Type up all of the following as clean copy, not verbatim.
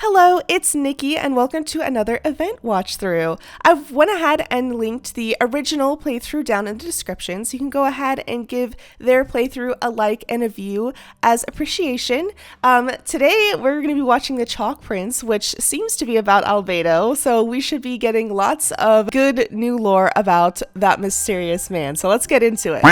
Hello, it's Nikki and welcome to another event watch through. I've went ahead and linked the original playthrough down in the description, so you can go ahead and give their playthrough a like and a view as appreciation. Today we're going to be watching the Chalk Prince, which seems to be about Albedo, so we should be getting lots of good new lore about that mysterious man. So let's get into it.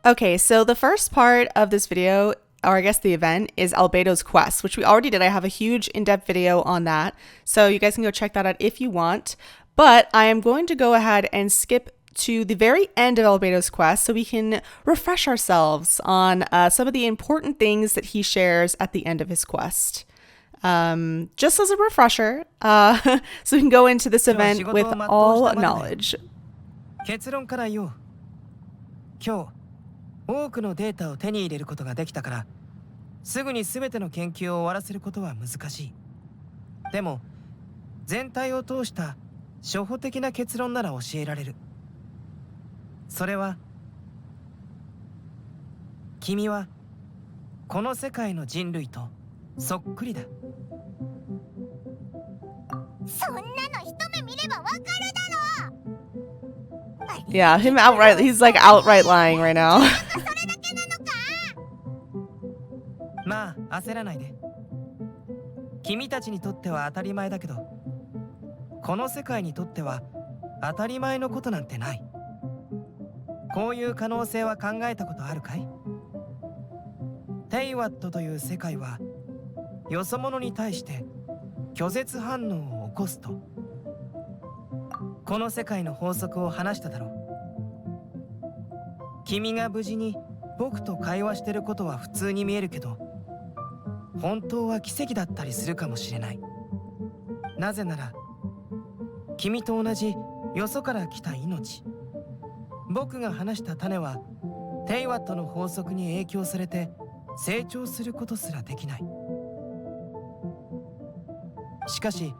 Okay, so the first part of this video, or I guess the event, is Albedo's quest, which we already did. I have a huge in-depth video on that, so you guys can go check that out if you want. But I am going to go ahead and skip to the very end of Albedo's quest so we can refresh ourselves on some of the important things that he shares at the end of his quest. Just as a refresher, so we can go into this event with all knowledge. 多くのデータを手に入れることができたから、すぐに全ての研究を終わらせることは難しい。でも、全体を通した初歩的な結論なら教えられる。それは、君はこの世界の人類とそっくりだ。そんなの一目見ればわかるだろう。Yeah, him outright, he's like outright lying right now. まあ焦らないで。君たちにとっては当たり前だけど、この世界にとっては当たり前のことなんてない。こういう可能性は考えたことあるかい？テイワットという世界はよそ者に対して拒絶反応を起こすと。この世界の法則を話しただろう。君が無事に僕と会話してることは普通に見えるけど、本当は奇跡だったりするかもしれない。なぜなら、君と同じよそから来た命。僕が話した種は、テイワットの法則に影響されて成長することすらできない。しかし、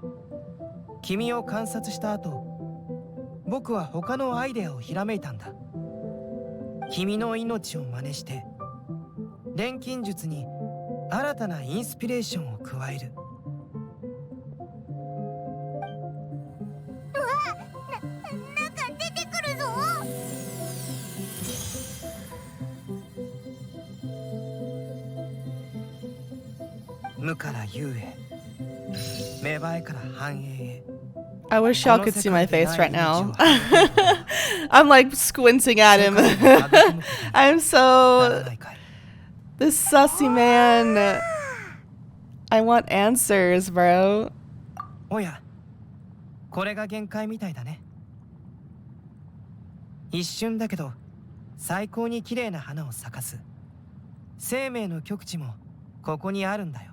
君を観察した後、僕は他のアイデアをひらめいたんだ。君の命を真似して、錬金術に新たなインスピレーションを加える。うわ、なんか出てくるぞ。無から有へ、芽生えから繁栄へ。I wish y'all could see my face right now. I'm like squinting at him. I'm so... This sussy man. I want answers, bro. おや、これが限界みたいだね。一瞬だけど、最高に綺麗な花を咲かす。生命の極地もここにあるんだよ。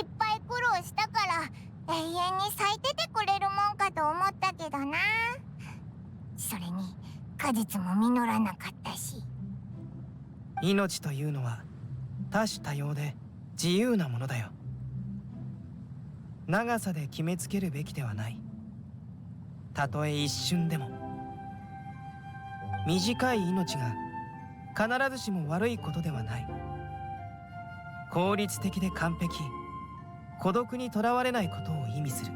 いっぱい苦労したから。永遠に咲いててくれるもんかと思ったけどな。それに果実も実らなかったし。命というのは多種多様で自由なものだよ。長さで決めつけるべきではない。たとえ一瞬でも。短い命が必ずしも悪いことではない。効率的で完璧。孤独にとらわれないことを意味する。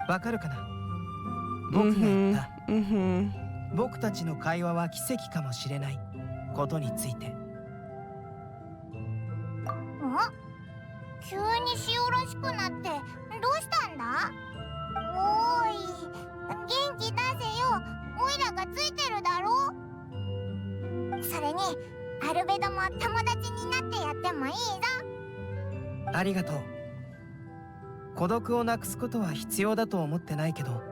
わかるかな？僕が言った、僕たちの会話は奇跡かもしれないことについて。急に塩らしくなってどうしたんだ？おーい、元気出せよ。オイラがついてるだろ。それにアルベドも友達になってやってもいいぞ。ありがとう。孤独をなくすことは必要だと思ってないけど、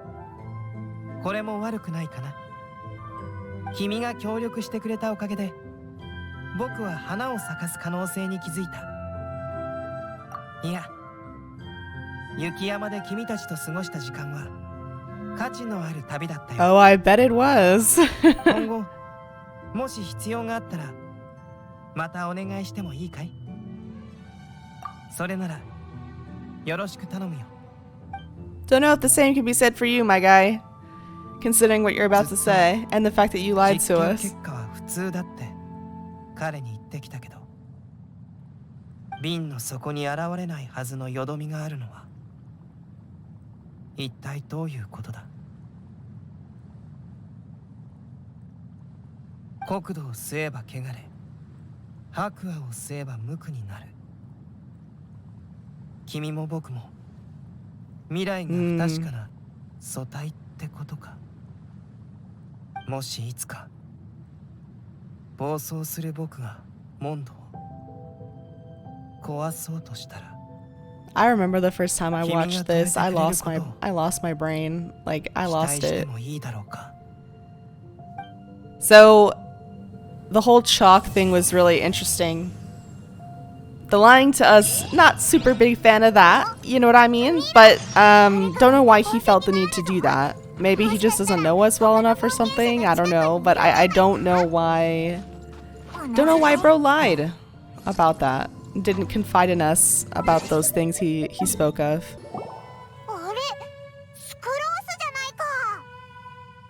これも悪くないかな。君が協力してくれたおかげで、僕は花を咲かす可能性に気づいた。いや、雪山で君たちと過ごした時間は価値のある旅だったよ。Oh, I bet it was. 今後、もし必要があったら、またお願いしてもいいかい？それならよろしく頼むよ。 Don't know if the same can be said for you, my guy. considering what you're about to say and the fact that you lied to 実験 us. 結果は普通だって彼に言ってきたけど、瓶の底に現れないはずのよどみがあるのは一体どういうことだ。国土を吸えば汚れ、白亜を吸えば無垢になる。君も僕も未来が不確かな素体ってことか。もしいつか暴走する僕がモンドを壊そうとしたら。 I remember the first time I watched this, I lost my brain. Like, I lost it. So, the whole chalk thing was really interesting. The lying to us, not super big fan of that, you know what I mean? But, don't know why he felt the need to do that. Maybe he just doesn't know us well enough or something, I don't know. But I don't know why bro lied about that. Didn't confide in us about those things he spoke of. あれ、スクロースじゃないか。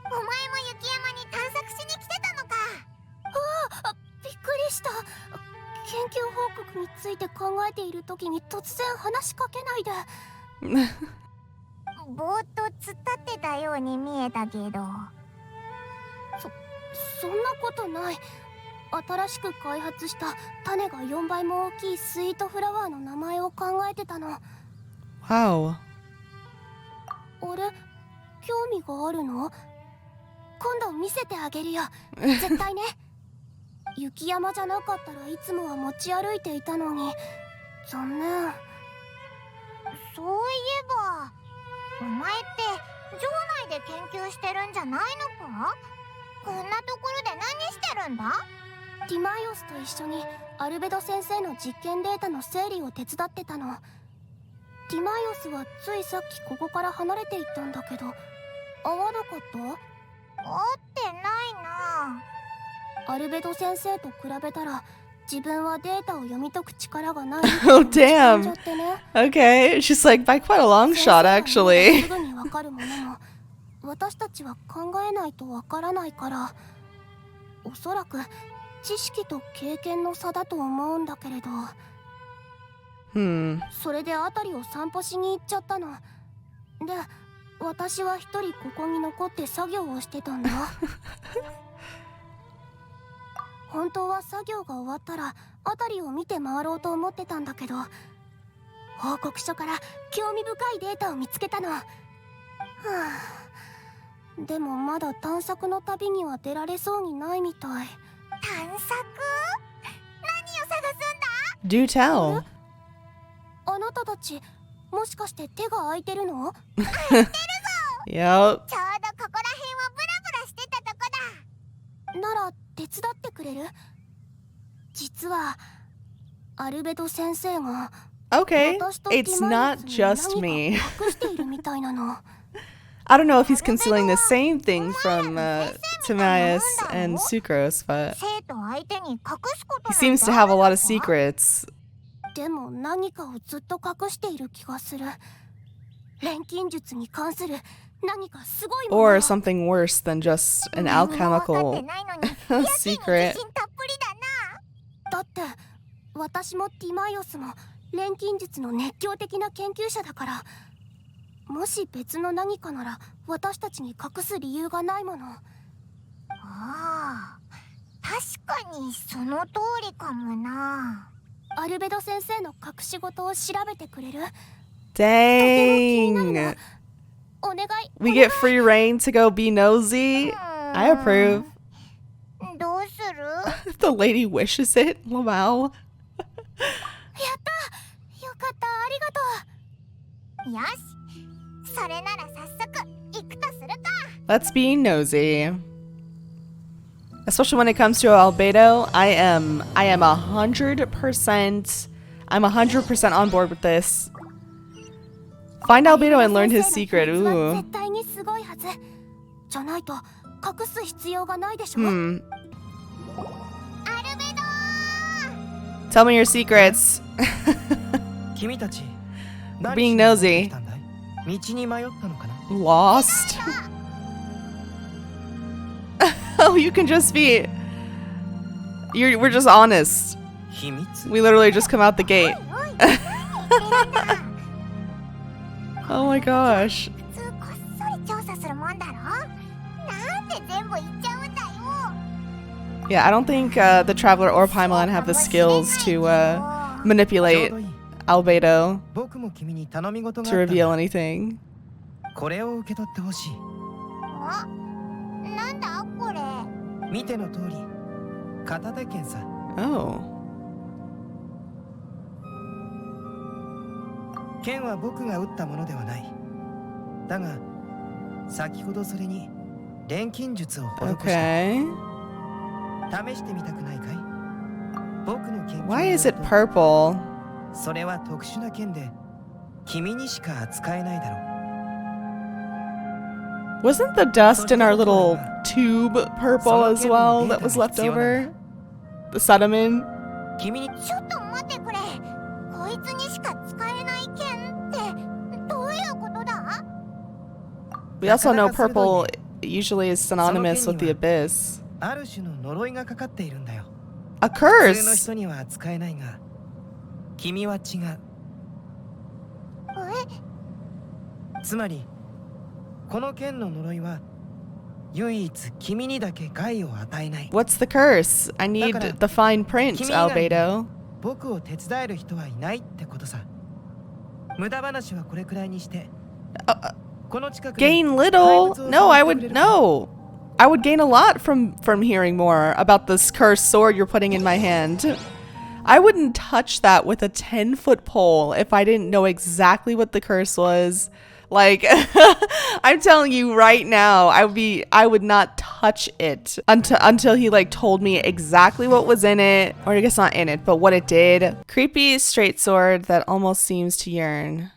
お前も雪山に探索しに来てたのか。びっくりした。研究報告について考えている時に突然話しかけないで。ぼーっと突っ立ってたように見えたけど。そんなことない。新しく開発した種が4倍も大きいスイートフラワーの名前を考えてたの。Wow. あれ、興味があるの？今度見せてあげるよ。絶対ね。雪山じゃなかったらいつもは持ち歩いていたのに。残念。そういえば、お前って城内で研究してるんじゃないのか？こんなところで何してるんだ？ティマイオスと一緒にアルベド先生の実験データの整理を手伝ってたの。ティマイオスはついさっきここから離れていったんだけど、会わなかった？会ってないな。アルベド先生と比べたら自分はデータを読み解く力がない。Oh damn. Okay, she's like by quite a long shot actually. すぐにわかるものも私たちは考えないとわからないから、おそらく知識と経験の差だと思うんだけれど。それで辺りを散歩しに行っちゃったの。で、私は一人ここに残って作業をしてたんだ。本当は作業が終わったら辺りを見て回ろうと思ってたんだけど、報告書から興味深いデータを見つけたの。でもまだ探索の旅には出られそうにないみたい。探索？何を探すんだ？ Do tell. あなたたち、もしかして手が空いてるの？Yep. ちょうどここら辺をブラブラしてたとこだ。なら手伝ってくれる？実はアルベド先生が Okay, it's not just me. I don't know if he's concealing the same thing from Timaeus and Sucrose, but he seems to have a lot of secrets. でも何かをずっと隠している気がする。錬金術に関する何かすごいもの。 Or something worse than just an alchemical secret. だって私もティマイオスも錬金術の熱狂的な研究者だから、もし別の何かなら私たちに隠す理由がないもの。ああ、確かにその通りかもな。アルベド先生の隠し事を調べてくれる？ Dang. お願い。 We get free reign to go be nosy. I approve. どうする？ If the lady wishes it. Wow. やった！よかった、ありがとう。よし、それなら早速行くとするか。 Let's be nosy. Especially when it comes to Albedo, I am 100%. I'm 100% on board with this. Find Albedo and learn his secret. Ooh. 絶対にすごいはず。じゃないと隠す必要がないでしょ。Hmm. アルベドー。 Tell me your secrets. 君たち Being nosy. 道に迷ったのかな？ Lost. you can just be... we're just honest. 秘密 We literally just come out the gate. おい何言ってるんだ Oh my gosh. 普通こっそり調査するもんだろなんで全部言っちゃうんだよ Yeah, I don't think the Traveler or Paimon have the skills to manipulate ちょうどいい Albedo 僕も君に頼み事が to あったん reveal だ anything. これを受け取ってほしいあなんだこれ見ての通り片手剣さ Oh. 剣は僕が撃ったものではないだが先ほどそれに錬金術を施した Okay. 試してみたくないかい僕の研究 Why is it によると purple? それは特殊な剣で君にしか扱えないだろう Wasn't the dust in our little tube purple as well that was left over? The sediment? 君にちょっと待ってくれこいつにしか使えない剣ってどういうことだ We also know purple usually is synonymous with the abyss. ある種の呪いがかかっているんだよ A 普通の curse! 人には扱えないが君は違うつまりこの剣の呪いは唯一君にだけ害を与えない What's the curse? I need the fine print, Albedo. 僕を手伝える人はいないってことさ無駄話はこれくらいにして この近くに Gain little? No, I would no. I would gain a lot from hearing more about this cursed sword you're putting in my hand. I wouldn't touch that with a 10-foot pole if I didn't know exactly what the curse was. Like, I'm telling you right now, I would not touch it until he like told me exactly what was in it, or I guess not in it, but what it did. Creepy straight sword that almost seems to yearn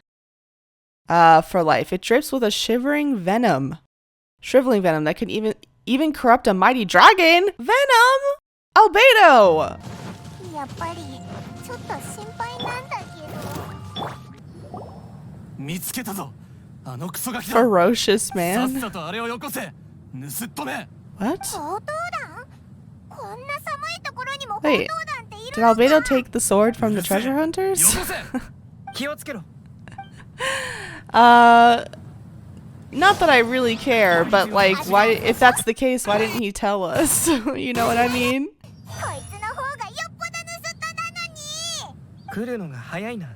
for life. It drips with a shivering venom. Shriveling venom that can even corrupt a mighty dragon. Venom! Albedo! やっぱりちょっと心配なんだけど見つけたぞあのクソガキだ Ferocious さっ man. さとあれをよこせ盗っ人め What? 強盗団こんな寒いところにも強盗 Wait, 団ってい did るのか Albedo take the sword from the treasure よ hunters? こせ気をつけろ Not that I really care, but like, why, if that's the case, why didn't he tell us? You know what I mean? こいつの方がよっぽど盗人なのに来るのが早いな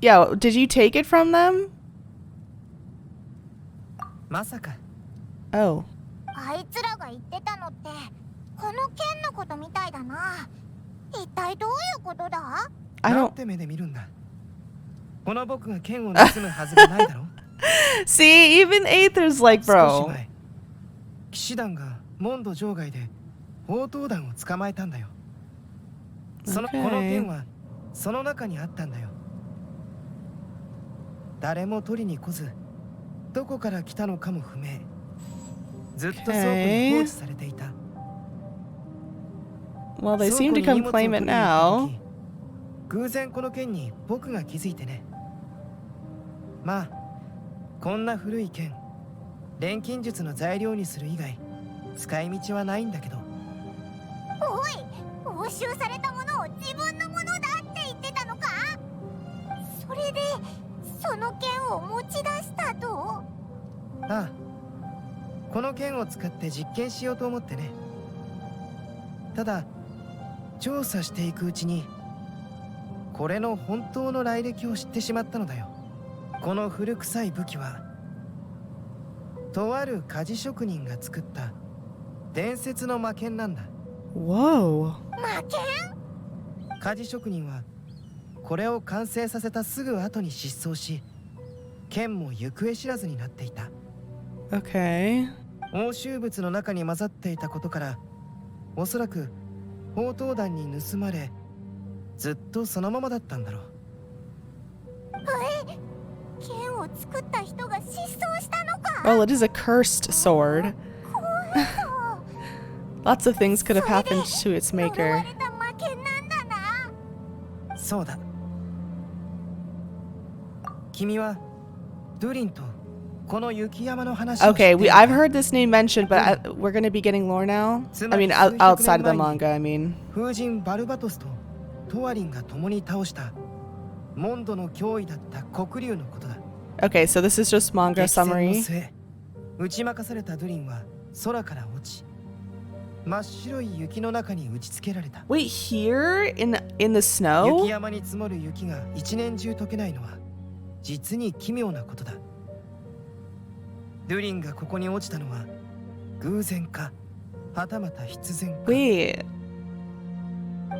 Yeah, did you take it from them? まさか Oh. あいつらが言ってたのってこの剣のことみたいだな一体どういうことだ I なん don't て目で見るんだこの僕が剣を盗むはずがないだろ see, even Aether's like, 少し bro. 前騎士団がモンド場外で強盗団を捕まえたんだよこの剣はその中にあったんだよ誰も取りに来ずどこから来たのかも不明ずっと倉庫に放置されていた Well, they seem to come claim it now. 偶然この剣に僕が気づいてねまあこんな古い剣錬金術の材料にする以外使い道はないんだけどおい押収されたものを自分のものだって言ってたのかそれでその剣を持ち出したとああこの剣を使って実験しようと思ってねただ調査していくうちにこれの本当の来歴を知ってしまったのだよこの古臭い武器はとある鍛冶職人が作った伝説の魔剣なんだ Whoa. 魔剣鍛冶職人はこれを完成させたすぐ後に失踪し剣も行方知らずになっていた Okay. 押収物の中に混ざっていたことからおそらく強盗団に盗まれずっとそのままだったんだろう剣を作った人が失踪したのか Well, it is a cursed sword. 怖いぞ Lots of things could have happened to its 呪わ maker. れた魔剣なんだなそうだ君はドゥリンとこの雪山の話を知って Okay, いるか I've heard this name mentioned, but we're gonna be getting lore now. I mean, outside of the manga. I mean, 風神バルバトスとトワリンが共に倒したモンドの脅威だった黒竜のことだ。 okay, so this is just manga 激戦の summary. 末、打ち負かされたドゥリンは空から落ち、真っ白い雪の中に打ちつけられた。 Wait, here in the 雪 snow? 山に積もる雪が一年中溶けないのは実に奇妙なことだ。ドゥリンがここに落ちたのは偶然かはたまた必然か。 Wait,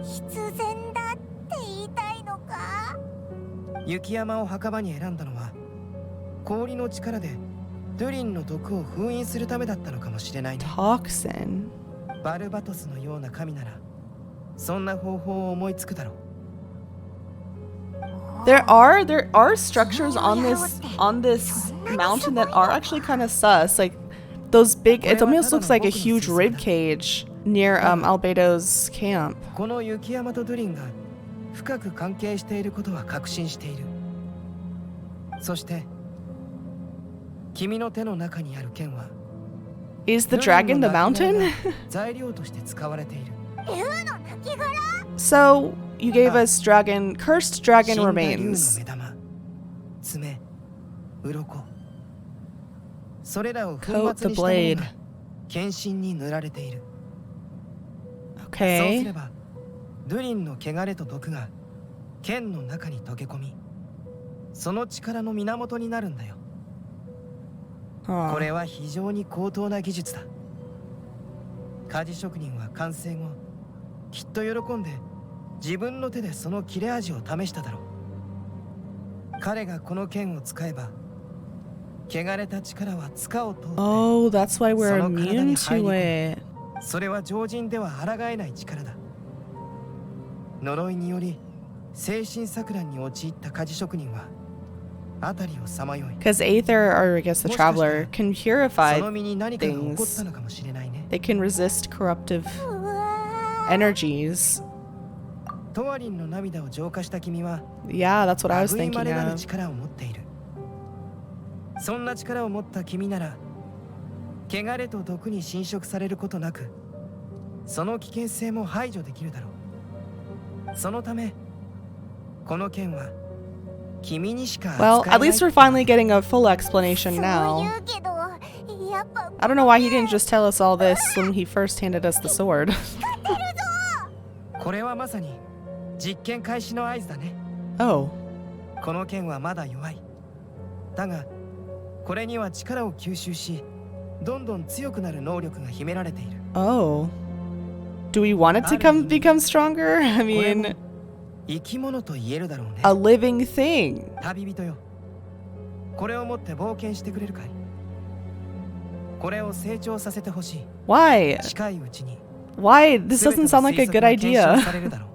必然だって言いたいのか？雪山を墓場に選んだのは氷の力でドゥリンの毒を封印するためだったのかもしれないね。 toxin. バルバトスのような神ならそんな方法を思いつくだろう。 There are structures on this mountain that are actually kind of sus. Like those big. It almost looks like a huge rib cage near Albedo's camp. この雪山とドゥリンが深く関係していることは確信している。そして君の手の中にある剣は Is the dragon the mountain? 材料として使われている。 竜の亡骸？ So you gave us cursed dragon 死んだ竜の remains. 目玉、爪、鱗、それらを粉 Coat 末 the にしたもの blade. が剣身に塗られている。そうす Okay. ればドゥリンの汚れと毒が剣の中に溶け込み、その力の源になるんだよ。 Huh. これは非常に高等な技術だ。鍛冶職人は完成後きっと喜んで自分の手でその切れ味を試しただろう。彼がこの剣を使えば汚れた力は塚を通って Oh, that's why we're その体 immune に入り to 込 it. それは常人では抗えない力だ。呪いにより精神錯乱に陥った鍛冶職人は辺りをさまよい、 Because Aether, or I guess the traveler, can そ purify の身に何かが起こった things. のかもしれないね。 They can resist corruptive うわー。 energies. トワリンの涙を浄化した君は Yeah, that's what I was 類い thinking まれなる of. 力を持っている。そんな力を持った君なら汚れと毒に侵食されることなくその危険性も排除できるだろう。そのためこの剣は君にしか Well, 使え at ない least we're finally getting a full explanation そう now. 言うけど、やっぱ I don't know why he didn't just tell us all this when he first handed us the sword. これはまさに実験開始の合図だね。 Oh. この剣はまだ弱い。だがこれには力を吸収しどんどん強くなる能力が秘められている。 Oh. Do we want it to become stronger? I これも mean, 生き物と言えるだろうね。 a living thing. 旅人よ、これを持って冒険してくれるかい？これを成長させてほしい。 Why? 近いうちに Why? This doesn't sound like a good 全ての推測が検証 idea. されるだろう。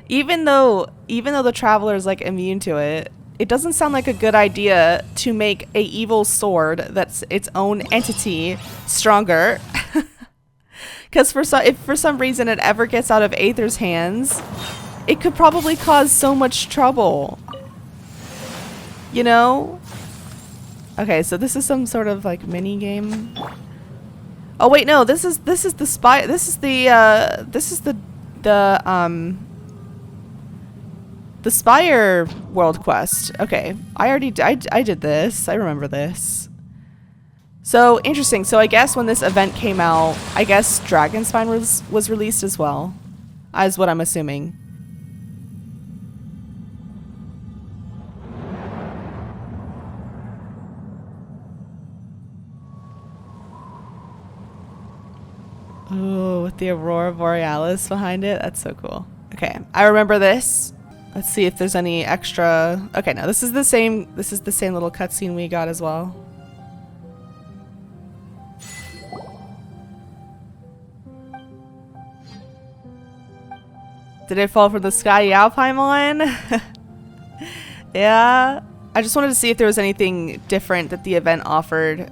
Even though the traveler is like immune to it, it doesn't sound like a good idea to make a evil sword that's its own entity stronger. Because if for some reason it ever gets out of Aether's hands, it could probably cause so much trouble. You know? Okay, so this is some sort of like mini game. Oh wait, no, this is the spy. This is the Spire world quest. Okay, I did this. I remember this. So interesting. So I guess when this event came out, I guess Dragon Spine was released as well, is what I'm assuming. Oh, with the Aurora Borealis behind it. That's so cool. Okay, I remember this. Let's see if there's any extra. Okay, no, this is the same little cutscene we got as well. Did it fall from the sky? Yeah, Paimon? Yeah. I just wanted to see if there was anything different that the event offered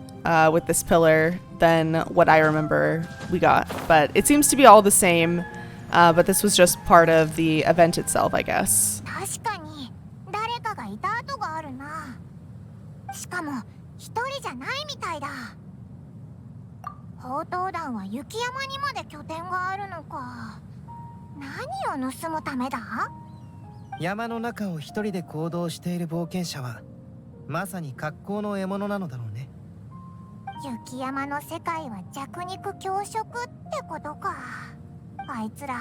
with this pillar than what I remember we got. But it seems to be all the same. But this was just part of the event itself, I guess. 確かに誰かがいた跡があるな。しかも一人じゃないみたいだ。宝刀団は雪山にまで拠点があるのか。何を盗むためだ？山の中を一人で行動している冒険者はまさに格好の獲物なのだろうね。雪山の世界は弱肉強食ってことか。あいつら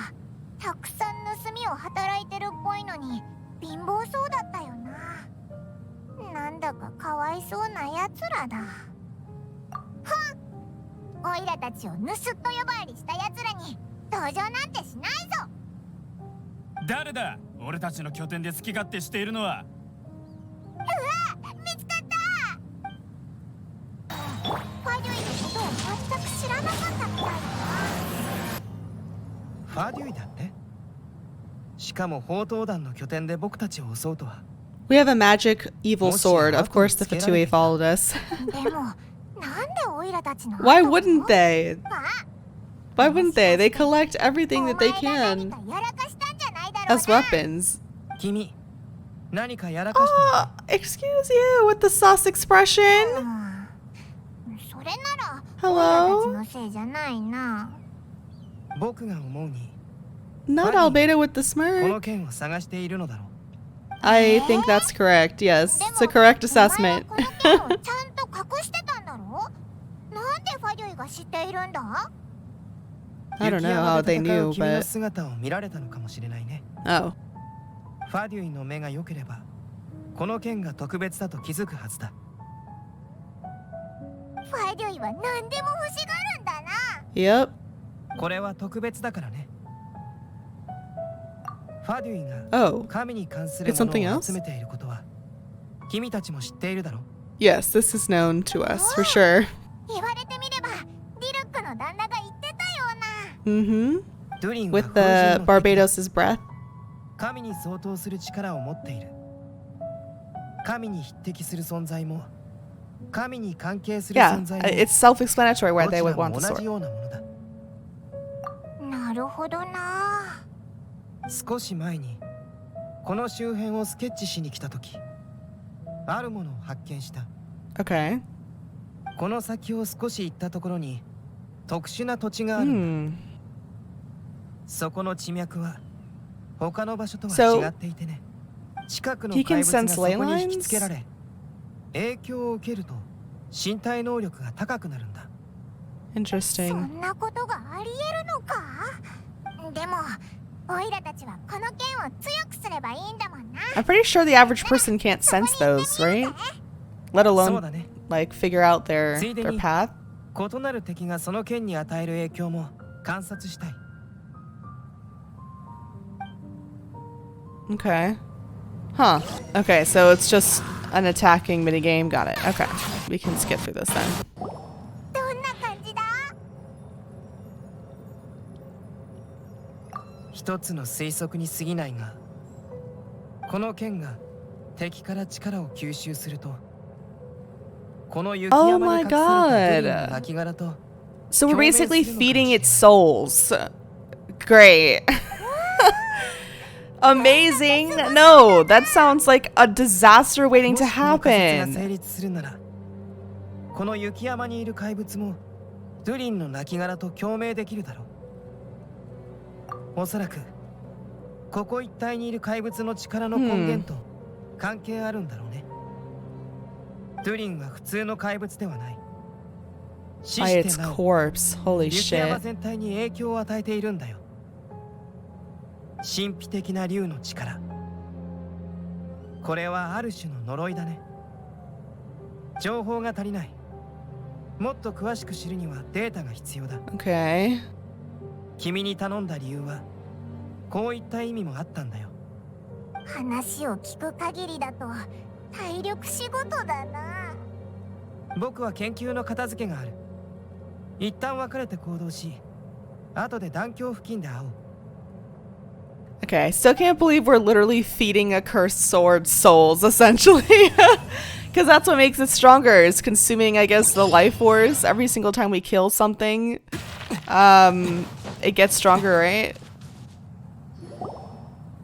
たくさん盗みを働いてるっぽいのに貧乏そうだったよな。なんだかかわいそうなやつらだ。オイラたちを盗っ人呼ばわりしたやつらに同情なんてしないぞ。誰だ俺たちの拠点で好き勝手しているのは。うわ、見つかった。ファデュイのことを全く知らなかったみたいだな。ファデュイだって？しかも宝刀団の拠点で僕たちを襲うとは。 We have a magic evil sword. Of course the Fatui followed us. でもなんでオイラたちの Why wouldn't they? あ、 Why wouldn't they? They collect everything that they can お前が何かやらかしたんじゃないだろうな。 as weapons. 君何かやらかしたの？ Excuse you with the sus expression. それなら Hello? オイラたちのせいじゃないな。僕が思うに Not Albedo with the この smirk. 剣を探しているのだろう。 I think that's correct. Yes, でも it's a correct assessment. お前はこの剣をちゃんと隠してたんだろう。なんでファデュイが知っているんだ？ I don't know 雪 how 山で they 戦う knew, 君の but 姿を見られたのかもしれないね。 oh, ファデュイの目が良ければこの剣が特別だと気づくはずだ。ファデュイは何でも欲しがるんだな。 yep. これは特別だからね。ファデュイが Oh, 神に関する It's も something のを else? 集めていることは君たちも知っているだろう。 yes, this is known to us for sure. 言われてみればディルックの旦那が言ってたような。 Mm-hmm. ドゥリンは With 風神 the の敵だ。 Barbados's breath. 神に相当する力を持っている。神に匹敵する存在も神に関係する Yeah, 存在も it's self-explanatory why ど they ち would らも want the 同じ sword. ようなものだ。なるほどな。少し前にこの周辺をスケッチしに来た時あるものを発見した。 Okay. この先を少し行ったところに特殊な土地があるんだ。 Hmm. そこの地脈は他の場所とは So, 違っていてね。近くの he 怪 can 物が sense そこ ley に引きつけら lines? れ影響を受けると身体能力が高くなるんだ。そ Interesting. んなことがありえるのか。でもオイラたちはこの剣を強くすればいいんだもんな。 I'm pretty sure the average person can't sense those, right? Let そう alone だね。 like figure out their ついで their に path. 異なる敵がその剣に与える影響も観察したい。 Okay. Huh. Okay, so it's just an attacking minigame. Got it. Okay. We can skip through this then. どんな感じだ？一つの推測に過ぎないが、この剣が敵から力を吸収すると、この雪 Oh 山 my に隠されたドゥリン god. の亡骸と So we're Kyomen basicallyするのかもしれない。 feeding its souls. Great. Amazing. No, that sounds like a disaster waiting も to しこの仮説が happen. 成立するなら、この雪山にいる怪物もドゥリンの亡骸と共鳴できるだろう。おそらくここ一帯にいる怪物の力の根源と関係あるんだろうね。ドゥリンは普通の怪物ではない。死 By し its てなお corpse. Holy 雪山 shit. 全体に影響を与えているんだよ。神秘的な竜の力。これはある種の呪いだね。情報が足りない。もっと詳しく知るにはデータが必要だ。 Okay. 君に頼んだ理由はこういった意味もあったんだよ。話を聞く限りだと体力仕事だな。僕は研究の片付けがある。一旦別れて行動し、後で断橋付近で会おう。 Okay, I still can't believe we're literally feeding a cursed sword souls, essentially. Because that's what makes it stronger, is consuming, I guess, the life force. Every single time we kill something, it gets stronger, right?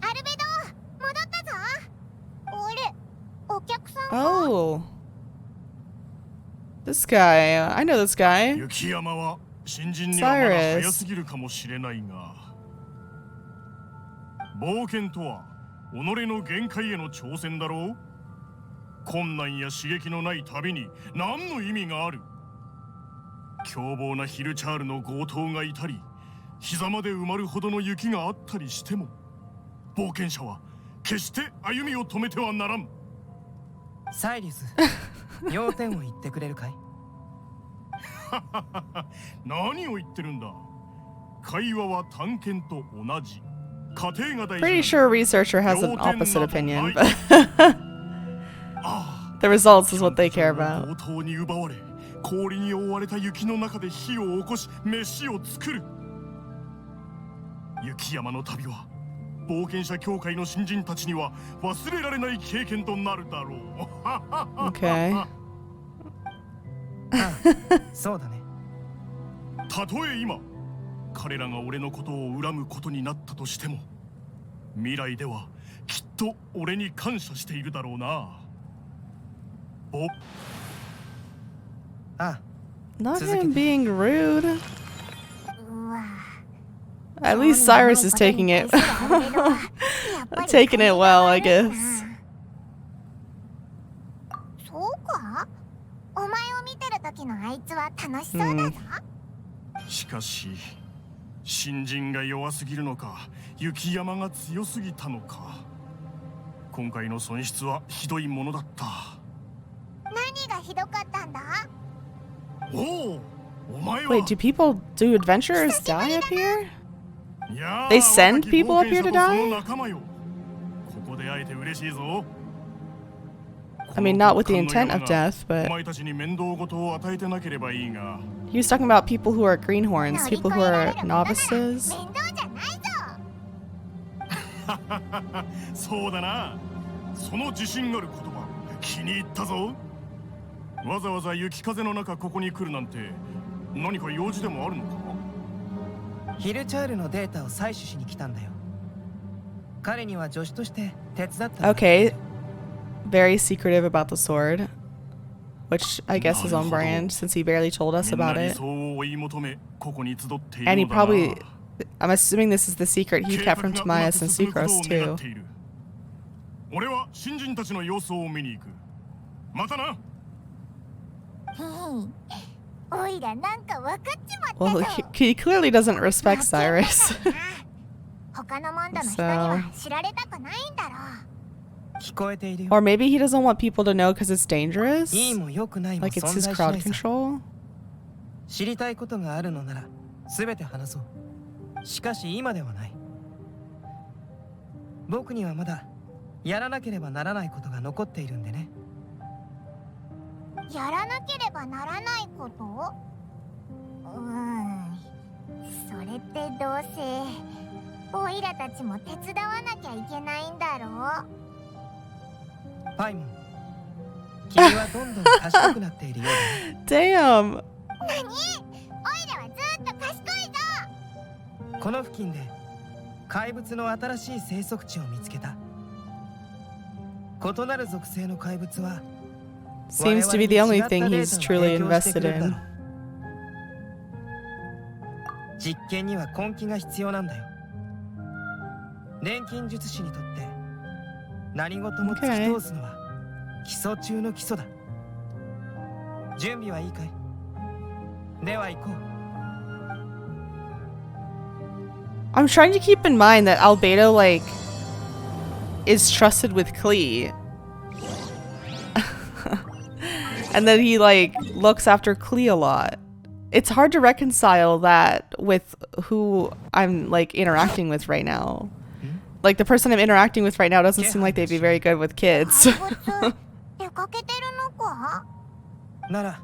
アルベド、戻ったぞ。俺、お客さんは？ Oh. This guy, I know this guy. 雪山は新人にはまだ早すぎるかもしれないが、冒険とは己の限界への挑戦だろう。困難や刺激のない旅に何の意味がある。凶暴なヒルチャールの強盗がいたり、膝まで埋まるほどの雪があったりしても、冒険者は決して歩みを止めてはならん。サイリス、要点を言ってくれるかい？何を言ってるんだ。会話は探検と同じ。家庭が大事。 Pretty sure a researcher has an opposite opinion, but the results is what they care about. 強盗に奪われ、氷に覆われた雪の中で火を起こし、飯を作る。雪山の旅は冒険者協会の新人たちには忘れられない経験となるだろう。Okay. そうだね。たとえ今彼らが俺のことを恨むことになったとしても、未来ではきっと俺に感謝しているだろうな。お、あ、 Not him being rude. うわ At least Cyrus is taking it. Taking it well, I guess. そうか、お前を見てる時のあいつは楽しそうだぞ。しかし新人が弱すぎるのか、雪山が強すぎたのか。今回の損失はひどいものだった。何がひどかったんだ？おお、お前は。 Wait, do people, do adventurers die up here? いやー、 They send people up here to 若き冒険者とそ die? の仲間よ。ここで会えて嬉しいぞ。 I mean, not with the intent of death, お but 前たちに面倒事を与えてなければいいが。 he was talking about people who are greenhorns, people who are novices. 面倒じゃないぞ。そうだな。その自信ある言葉気に入ったぞ。わざわざ雪風の中ここに来るなんて何か用事でもあるのか。ヒルチャールのデータを採取しに来たんだよ。彼には助手として手伝ってもらっている。 Okay. Very secretive about the sword, which I guess is on brand since he barely told us みんな about 理 it. 想を追い求めここに集っている And he のだな。 probably, I'm assuming this is the secret he kept from Tomias and Sucrose too. 俺は新人たちの様子を見に行く。またな。おいらなんか分かっちまった Well, ぞ。 he clearly doesn't respect Cyrus. 他のモンドの人には知られたくないんだろう。聞こえているよ。 Or maybe he doesn't want people to know because it's dangerous? いいも良くないも Like 存 it's 在 his しな crowd いさ。 control? 知りたいことがあるのなら全て話そう。しかし今ではない。僕にはまだやらなければならないことが残っているんでね。やらなければならないこと？それってどうせオイラたちも手伝わなきゃいけないんだろう。パイモン、君はどんどん賢くなっているようだね。Damn! 何？オイラはずっと賢いぞ。この付近で怪物の新しい生息地を見つけた。異なる属性の怪物は Seems to be the only thing he's truly invested in. 実験には根気が必要なんだよ。錬金術師にとって何事も突き通すのは基礎中の基礎だ。準備はいいかい？では行こう。 I'm trying to keep in mind that Albedo, like, is trusted with Klee. And that he, like, looks after Klee a lot. It's hard to reconcile that with who I'm, like, interacting with right now. Like, the person I'm interacting with right now doesn't seem like they'd be very good with kids. 怪物出かけてるのか？なら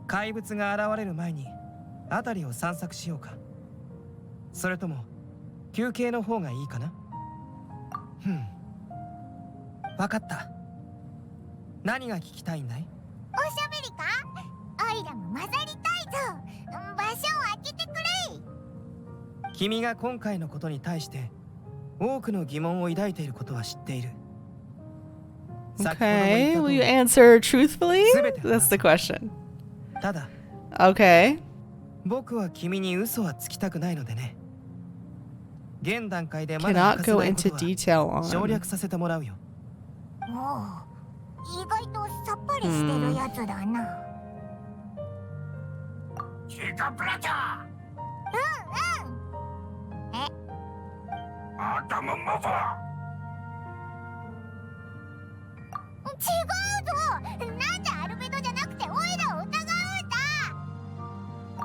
怪物が現れる前に辺りを散策しようか。それとも休憩の方がいいかな。わかった。何が聞きたいんだい？おしゃべりか？オイラも混ざりたいぞ。場所を空けてくれ。君が今回のことに対して多くの疑問を抱いていることは知っている。 Okay, will you answer truthfully? That's the question. ただ Okay. 僕は君に嘘はつきたくないのでね。現段階でまだ Cannot 明かせ go ないこ into とは detail 省 on. 略させてもらうよ。おお、意外とさっぱりしてるやつだな。キカプラチャえ、頭マファ違うぞ。なんでアルベドじゃなくてオイラを疑うんだ。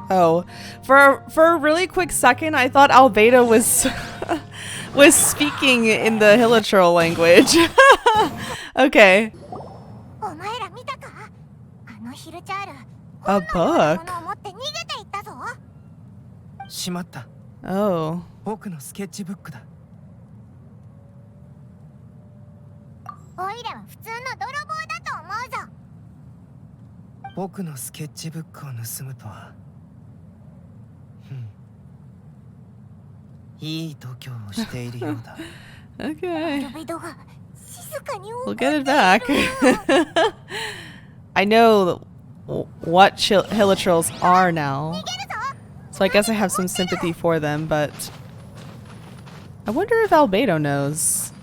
Oh, for a really quick second, I thought Albedo was was speaking in the Hilichurl language. Okay. お前ら見たか？あのヒルチャール、 A 本のような book. ものを持って逃げていったぞ。しまった。 Oh. 僕のスケッチブックだ。オイラは普通の泥棒だと思うぞ。僕のスケッチブックを盗むとは。いい度胸をしているようだ。ア Okay. ルベドが静かに怒 We'll って get い it る back. な。I know what Hilichurls are now, so I guess I have some sympathy for them, but I wonder if Albedo knows.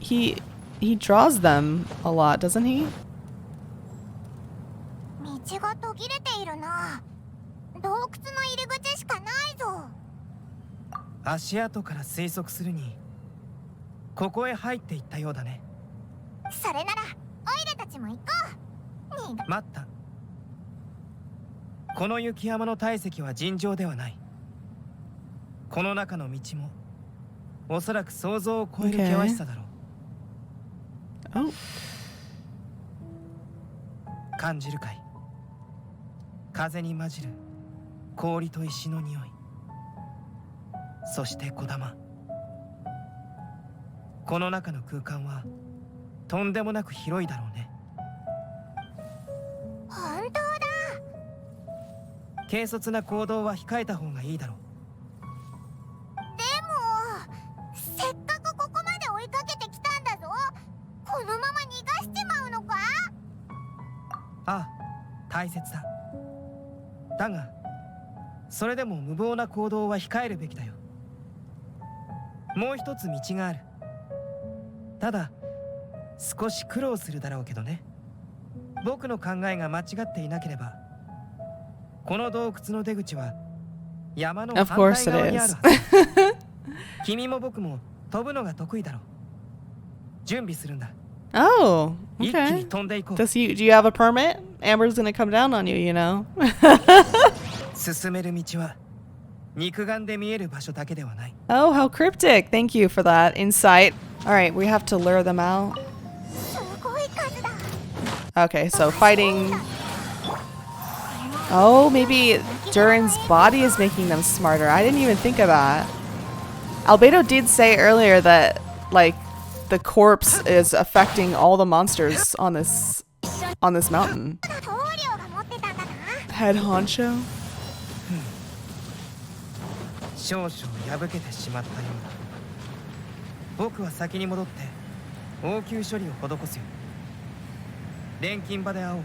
He draws them a lot, doesn't he? 道が途切れているな。洞窟の入り口しかないぞ。足跡から推測するに、ここへ入っていったようだね。それならオイラたちも行こう。にが待った。この雪山の体積は尋常ではない。この中の道もおそらく想像を超える険しさだろう。 Oh. 感じるかい？風に混じる氷と石の匂い、そして小玉。この中の空間はとんでもなく広いだろうね。本当だ。軽率な行動は控えた方がいいだろう。でもせっかくここまで追いかけてきたんだぞ。このまま逃がしちまうのか？ああ、大切だ。だがそれでも無謀な行動は控えるべきだよ。もう一つ道がある。ただ少し苦労するだろうけどね。僕の考えが間違っていなければ、この洞窟の出口は山の Of 反 course 対 it 側にある is. はず。君も僕も飛ぶのが得意だろう。準備するんだ。 Oh, 一気に okay. 飛んでいこう。 Do you have a permit? Amber's gonna come down on you, you know. 進める道は肉眼で見える場所だけではない。 Oh, how cryptic. Thank you for that insight. All right, we have to lure them out. すごい数だ。 Okay, so fighting. Oh, maybe Durin's body is making them smarter. I didn't even think of that. Albedo did say earlier that, like, the corpse is affecting all the monsters on this mountain. 棟梁が持ってたんだな。 Head honcho. 少々破けてしまったようだ。僕は先に戻って応急処理を施すよ。錬金場で会おう。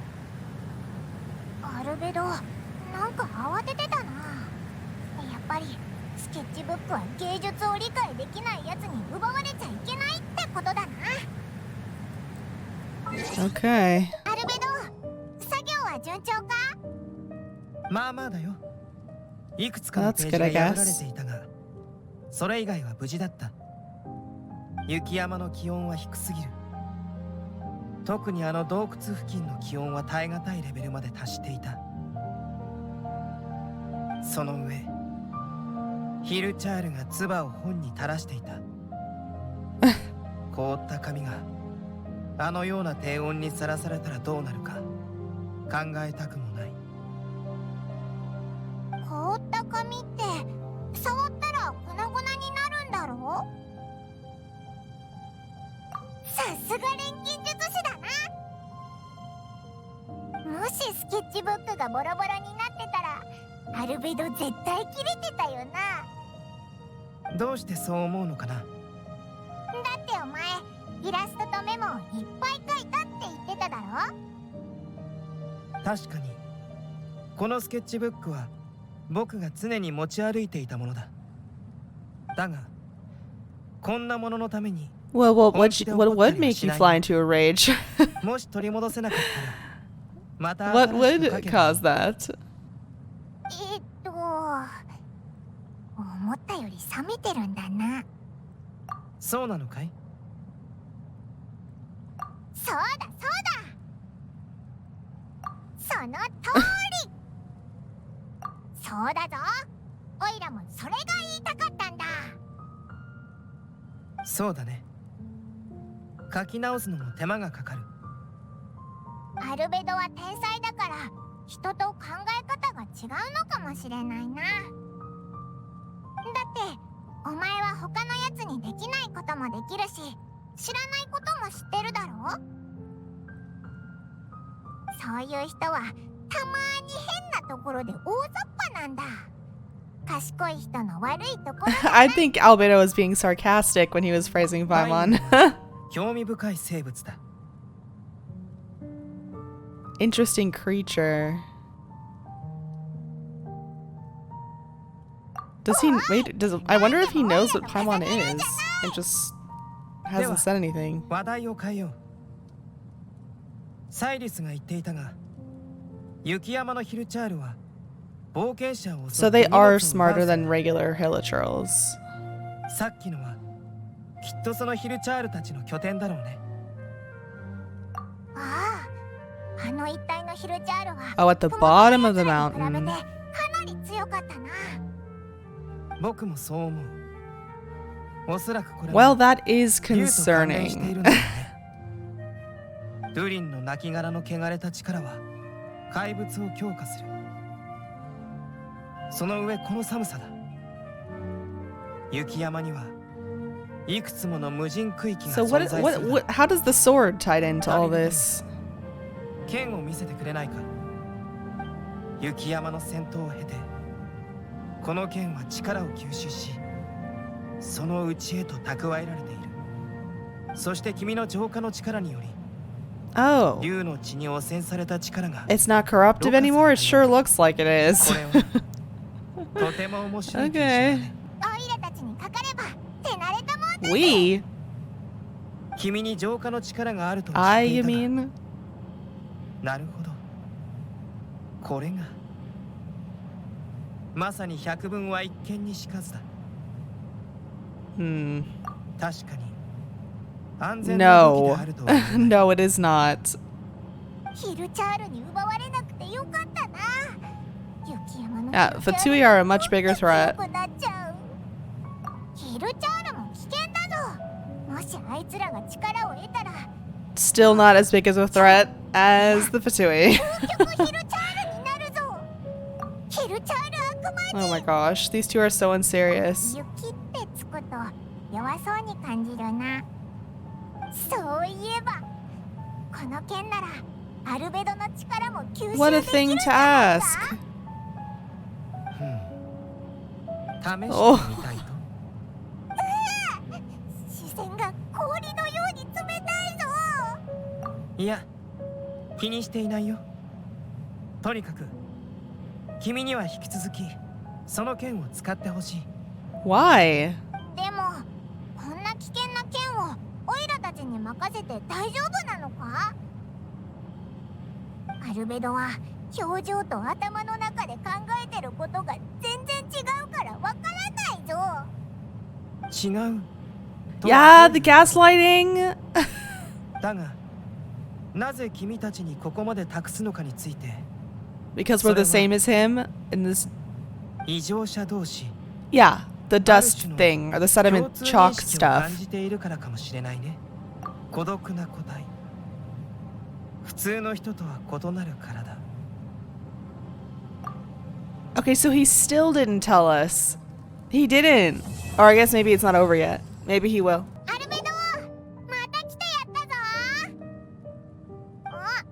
アルベド、なんか慌ててたな。やっぱりスケッチブックは芸術を理解できないやつに奪われちゃいけないってことだな。 Okay. アルベド、作業は順調か？まあまあだよ。いくつかのページが破られていたが、それ以外は無事だった。雪山の気温は低すぎる。特にあの洞窟付近の気温は耐え難いレベルまで達していた。その上、ヒルチャールが唾を本に垂らしていた。凍った髪があのような低温にさらされたらどうなるか考えたくもない。凍った髪って触ったら粉々になるんだろう？さすが錬金術師だな。もしスケッチブックがボロボロになってたらアルベド絶対キレてたよな。どうしてそう思うのかな。だってお前イラストとメモをいっぱい描いたって言ってただろ。確かにこのスケッチブックは僕が常に持ち歩いていたものだ。だがこんなもののために Well, what would make you fly into a rage? もし取り戻せなかったらまた What 新しく would 書けば cause that? 思ったより冷めてるんだな。そうなのかい？そうだその通り。そうだぞ、オイラもそれが言いたかったんだ。そうだね。書き直すのも手間がかかる。アルベドは天才だから人と考え方が違うのかもしれないな。だってお前は他のやつにできないこともできるし、知らないことも知ってるだろ。そういう人はたまに変なところで大雑把なんだ。賢い人の悪いところ。I think Albedo was being sarcastic when he was praising Paimon. 興味深い生物だ。Interesting creature. Does he wait? I wonder if he knows what Paimon is and just hasn't said anything. 話題を変えよう。サイリスが言っていたが、雪山のヒルチャールは冒険者を襲 So う they 荷物 are を smarter 奪う than regular Hilichurls. さっきのはきっとそのヒルチャールたちの拠点だろうね。ああ、あの一帯のヒルチャールは Oh, at the bottom of the 雲の上 mountain. に比べてかなり強かったな。僕もそう思う。おそらくこれ Well, は that is 竜と関連してい concerning. るんだろうね。ドゥリンの亡骸の汚れた力は怪物を強化する。その上この寒さだ。雪山にはいくつもの無人区域が So 存在する。how does the sword tie into all this? 剣を見せてくれないか。雪山の戦闘を経てこの剣は力を吸収し、その内へと蓄えられている。そして君の浄化の力により Oh, 竜の血に汚染された力が it's not corruptive anymore? It sure looks like it is. これはとても面白い現象だね。オイラたちにかかれば手慣れたもんだ。 We? 君に浄化の力があると知って I, い you たが mean? なるほど。これがまさに百聞は一見にしかずだ。Hmm. 確かに安全な武器で No. あるとは思う。 No, it is not. ヒルチャールに奪われなくてよかったな。雪山の Yeah, Fatui are a much bigger threat. 強くなっちゃう。ヒルチャールも危険だぞ。もしあいつらが力を得たら Still not as big as a threat as the Fatui. 究極ヒルチャールになるぞ。ヒルチャール悪魔 Oh my gosh, these two are so unserious. 雪ってつくと弱そうに感じるな。そういえばこの剣ならアルベドの力も吸収できる What a ん thing じ to ゃない ask. か。試してみたいと。視線が氷のように冷たいぞ。いや、気にしていないよ。とにかく君には引き続きその剣を使ってほしい。 Why? でもこんな危険な剣をオイラたちに任せて大丈夫なのか。アルベドは表情と頭の中で考えてることが全然違うからわからないぞ。違う。 Yeah, the gaslighting. だが、なぜ君たちにここまで託すのかについて、 Because we're the same as him in this. 異常者同士、 Yeah, the ある dust 種の thing or the 共 sediment 通 chalk 認識を感 stuff. じているからかもしれないね。孤独な個体。普通の人とは異なるからだ。 Okay, so he still didn't tell us. He didn't. Or I guess maybe it's not over yet. Maybe he will. アルベド、また来てやったぞ。あ、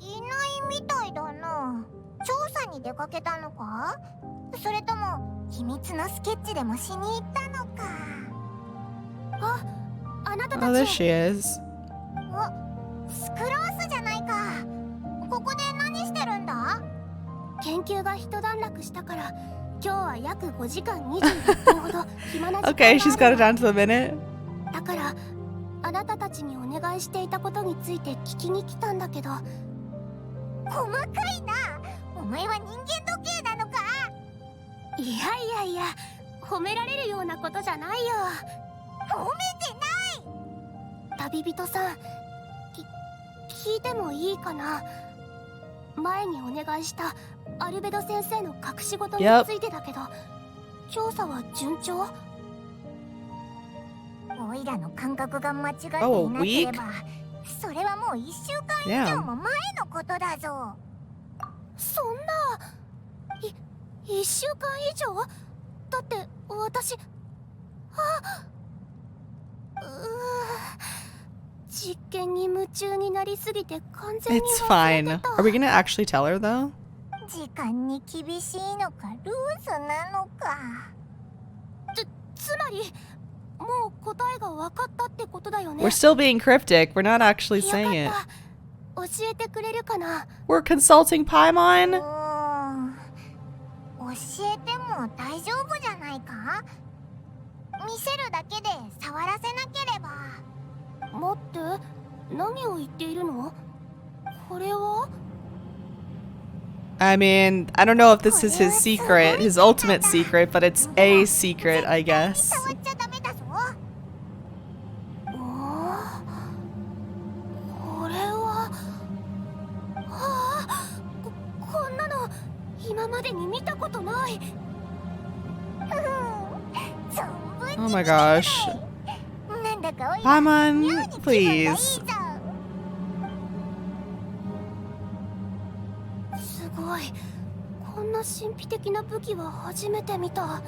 いないみたいだな。調査に出かけたのか？それとも秘密のスケッチでもしに行ったのか。あなた Oh, た there ち。 she is. スクロースじゃないか。ここで何してるんだ？研究が一段落したから今日は約5時間26分ほど暇な時間がある。 Okay, she's got it down to a minute. だからあなたたちにお願いしていたことについて聞きに来たんだけど。細かいな。お前は人間時計なのか？いやいやいや、褒められるようなことじゃないよ。褒めてない。旅人さん、聞いてもいいかな。前にお願いしたアルベド先生の隠し事についてだけど、調査は順調？おいらの感覚が間違っていなければ、それはもう1週間以上も前のことだぞ。そんな1週間以上？だって私実験に夢中になりすぎて完全に It's 忘れて fine. た。 Are we gonna actually tell her though? 時間に厳しいのかルーズなのか。つまりもう答えが分かったってことだよね。 We're still being cryptic. We're not actually よ saying か it. った教えてくれるかな。 We're consulting Paimon. 教えても大丈夫じゃないか？見せるだけで触らせなければ。待って、何を言っているの？これは？ I mean, I don't know if this is his secret, his ultimate secret, but it's a secret, I guess. 触っちゃダメだぞ。これはこんなの今までに見たことない。Oh my gosh. なんだかおいら Paimon, 妙に気分がいいぞ。 please. すごい。こんな神秘的な武器は初めて見た。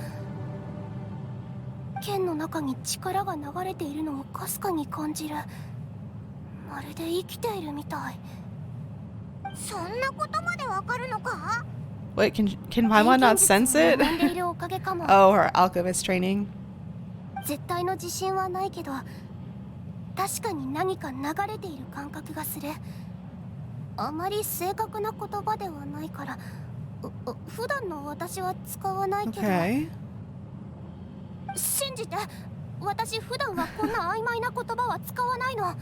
剣の中に力が流れているのをかすかに感じる。まるで生きているみたい。そんなことまでわかるのか？ Wait, can Paimon not sense it? 学んでいるおかげかも。 Oh, her alchemist training. 絶対の自信はないけど、確かに何か流れている感覚がする。あまり正確な言葉ではないから、普段の私は使わないけど。 Okay. 信じて、私普段はこんな曖昧な言葉は使わないの。はい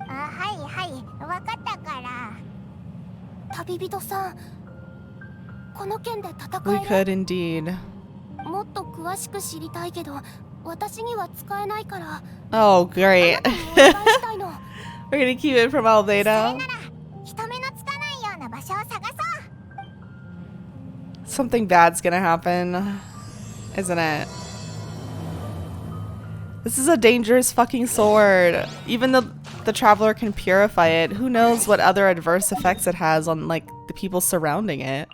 はい、わかったから。旅人さん、この件で We 戦える？ could indeed. もっと詳しく知りたいけど、私には使えないから。 Oh, great. あなたにお願いしたいの。 We're gonna keep it from それ Albedo. なら人目のつかないような場所を探そう。 Something bad's gonna happen, isn't it? This is a dangerous fucking sword. Even though the traveler can purify it, who knows what other adverse effects it has on like the people surrounding it.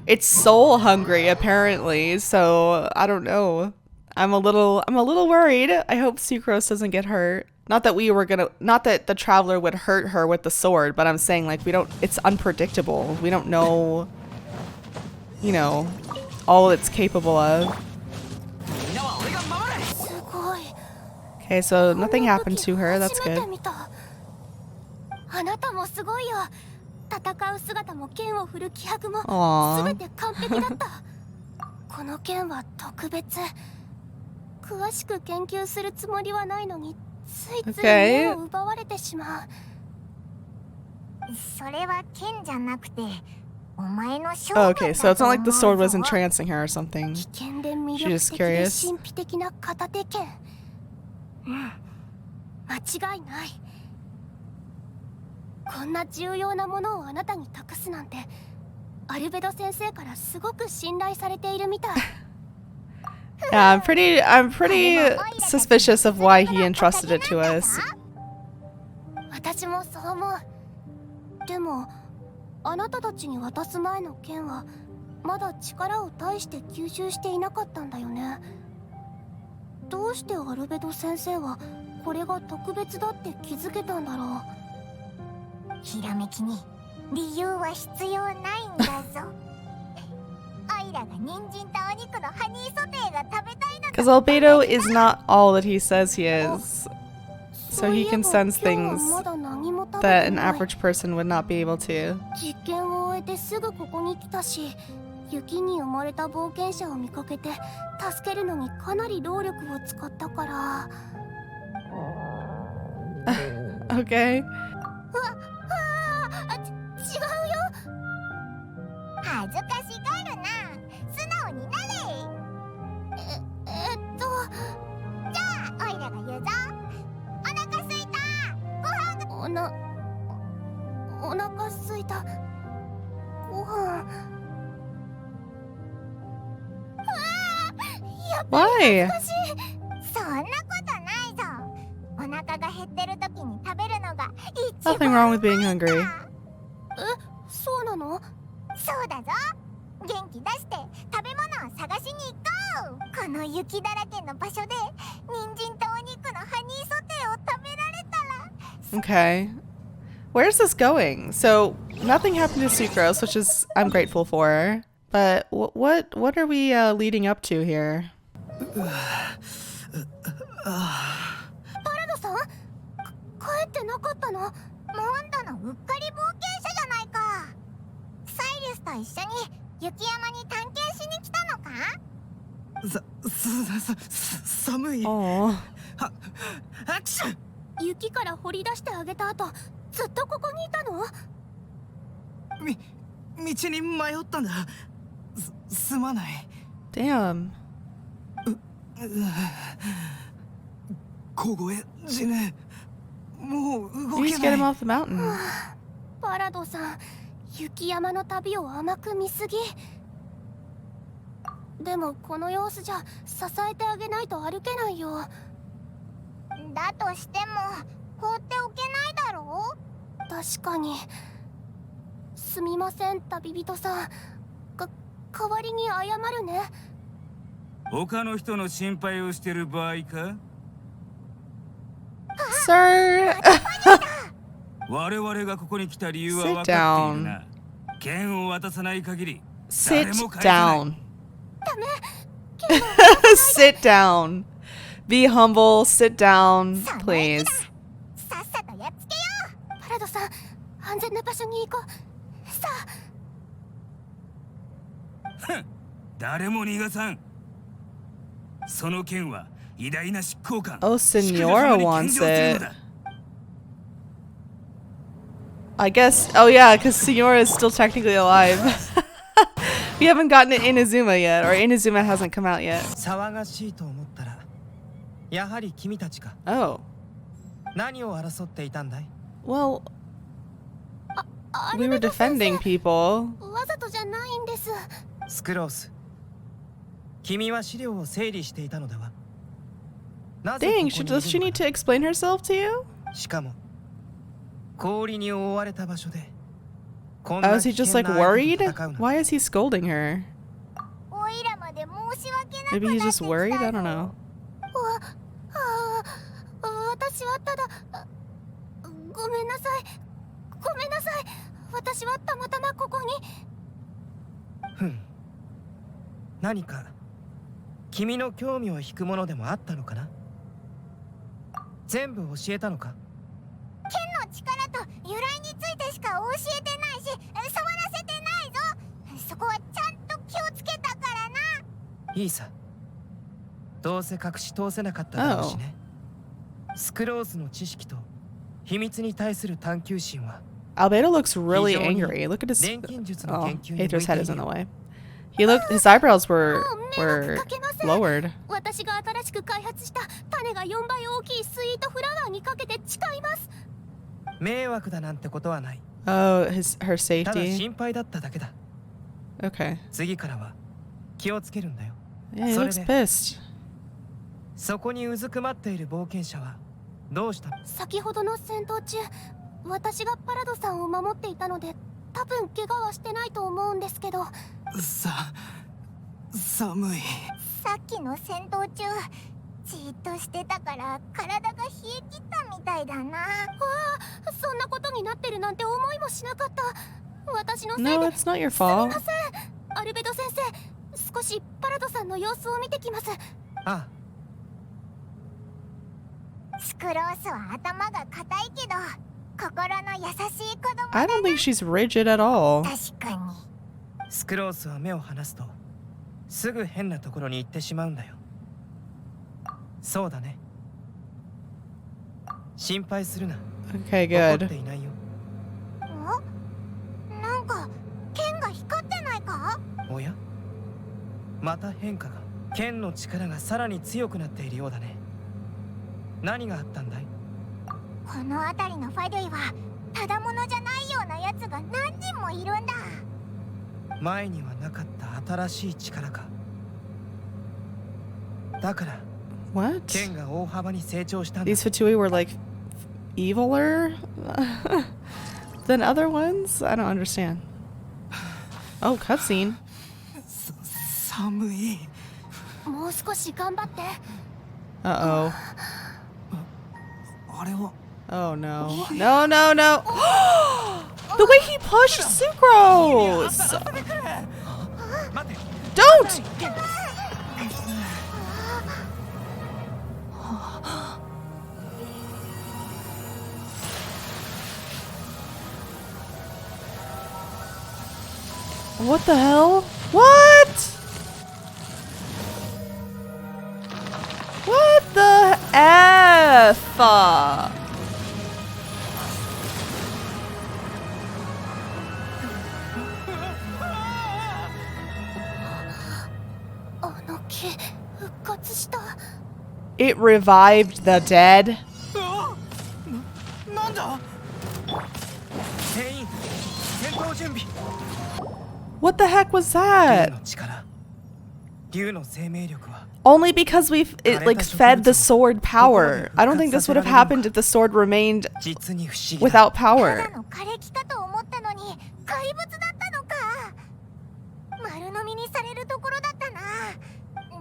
It's soul hungry apparently, so I don't know. I'm a little worried. I hope Sucrose doesn't get hurt. Not that the traveler would hurt her with the sword, but I'm saying like it's unpredictable. We don't know, you know, all it's capable of. みんなは俺が守れ。すごい。 Okay, so nothing happened to her. That's 初めて good. 見た。あなたもすごいよ。戦う姿も剣を振る気迫も Aww. 全て完璧だった。この剣は特別。詳しく研究するつもりはないのに、ついつい目を奪われてしまう。それは剣じゃなくて、お前の勝 Oh, 負 okay, だ so と it's not 思 like the う sword ぞ。 was entrancing her or something. 危険で魅 She's 力 just 的で curious. 神秘的な片手剣。間違いない。こんな重要なものをあなたに託すなんて、アルベド先生からすごく信頼されているみたい。Yeah, I'm pretty suspicious of why he entrusted it to us. 私もそう思う。でも、あなたたちに渡す前の剣はまだ力を大して吸収していなかったんだよね。どうしてアルベド先生はこれが特別だって気づけたんだろう。ひらめきに理由は必要ないんだぞ。オイラが人参とお肉のハニーソテーが食べたいの Because Albedo is not all that he says he is. So he can sense そういえば things. 今日はまだ何も食べ that て an ない。 average person would not be able to. 実験を終えてすぐここに来たし、雪に埋もれた冒険者を見かけて助けるのにかなり労力を使ったから。 Okay. 違うよ。恥ずかしがるな。素直になれ。じゃあオイラが言うぞ。お腹すいた。ご飯が。お腹すいた。ご飯。Why? そんなことないぞ。お腹が減ってる時に食べるのが一 Nothing 番 wrong with being hungry. そうなの？そうだぞ。元気出して食べ物を探しに行こう。この雪だらけの場所で人参とお肉のハニーソテーを食べられたら。 Okay. Where's this going? So nothing happened to Sucrose, which is I'm grateful for. But what are we leading up to here? パラドさん？帰ってなかったの？モンドのうっかり冒険者じゃないか。サイリスと一緒に雪山に探検しに来たのか？寒い。 Oh. アクション。雪から掘り出してあげた後、ずっとここにいたの？道に迷ったんだ。すまない。 Damn. 凍え死ぬ。もう動 You け just な get い。 him off the mountain. パラドさん、雪山の旅を甘く見すぎ。でもこの様子じゃ支えてあげないと歩けないよ。だとしても放っておけないだろう。確かに。すみません、旅人さん。代わりに謝るね。他の人の心配をしてる場合か？ Sir. 我々がここに来た理由は Sit 分かっているな。剣を渡さない限り Sit 誰も返さない。 down. Sit down. Be humble. Sit down, please. さっさとやっつけよう。パラドさん、安全な場所に行こう。さあ。誰も逃がさん。その剣は偉大な執行官。 Oh, Senora wants it. I guess. Oh yeah, because Senora is still technically alive. We haven't gotten to Inazuma yet, or Inazuma hasn't come out yet. 騒がしいと思ったら、やはり君たちか。 Oh. 何を争っていたんだい？ Well, ア we ル were ベド先 defending 生、 people. わざとじゃないんです。スクロース。君は資料を整理していたのだわ。なぜここ Dang, にい does る she の need か to explain herself to you? しかも氷に覆われた場所でこん Oh, な is he 危 just 険 like な相手 worried? と戦うなんて Why is he scolding her? おいらまで申し訳なくなって Maybe き he's た just worried? I ぞ don't know. 私はただ、ごめんなさい。ごめんなさい。私はたまたまここに。ふん。何か君の興味を引くものでもあったのかな？全部教えたのか？剣の力と由来についてしか教えてないし、触らせてないぞ。そこはちゃんと気をつけたからな。いいさ。どうせ隠し通せなかっただろうしね。スクローズの知識と秘密に対する探求心は Albedo looks really 非常に angry. Look at his. 錬金術の Oh, 研究に向いて Aether's head い is る in the よ。 way. His eyebrows were 迷惑かけません。 lowered. 私が新しく開発した種が4倍大きいスイートフラワーにかけて誓います。迷惑だなんてことはない。 Oh, her ただ safety. 心配だっただけだ。 Okay. 次からは気をつけるんだよ。 Yeah, he それ looks で pissed. そこにうずくまっている冒険者はどうしたの？先ほどの戦闘中、私がパラドさんを守っていたので、多分怪我はしてないと思うんですけど。寒い。さっきの戦闘中、じーっとしてたから体が冷え切ったみたいだな。そんなことになってるなんて思いもしなかった。私のせい No, で it's not your すみ fault. ません。アルベド先生、少しパラドさんの様子を見てきます。あスクロースは頭が硬いけど、心の優しい子供 I だ don't think she's rigid at all. 確かに。スクロースは目を離すとすぐ変なところに行ってしまうんだよ。そうだね。心配するな。 Okay, 怒っ good. ていないよ。なんか剣が光ってないか？おや、また変化が。剣の力がさらに強くなっているようだね。何があったんだい？この辺りのファデュイはただものじゃないようなやつが何人もいるんだ。前にはなかった新しい力か。だから What? 剣が大幅に成長したんだ。 These Fatui were like eviler than other ones? I don't understand. Oh, cutscene. 寒い。もう少し頑張って。 Uh-oh. あれは Oh no. No, no, no. The way he pushed Sucrose! 待て。 Don't! What the hell? What? What the F? あの木復活した。 It revived the dead. なんだ。全員戦闘準備。 What the heck was 竜 that? の力、竜の生命力は Only because it like fed the sword power. I don't think this would have happened if the sword remained 実に不思議だ。 without た power. だの枯れ木かと思ったのに怪物だったのか。丸飲みにされるところだったな。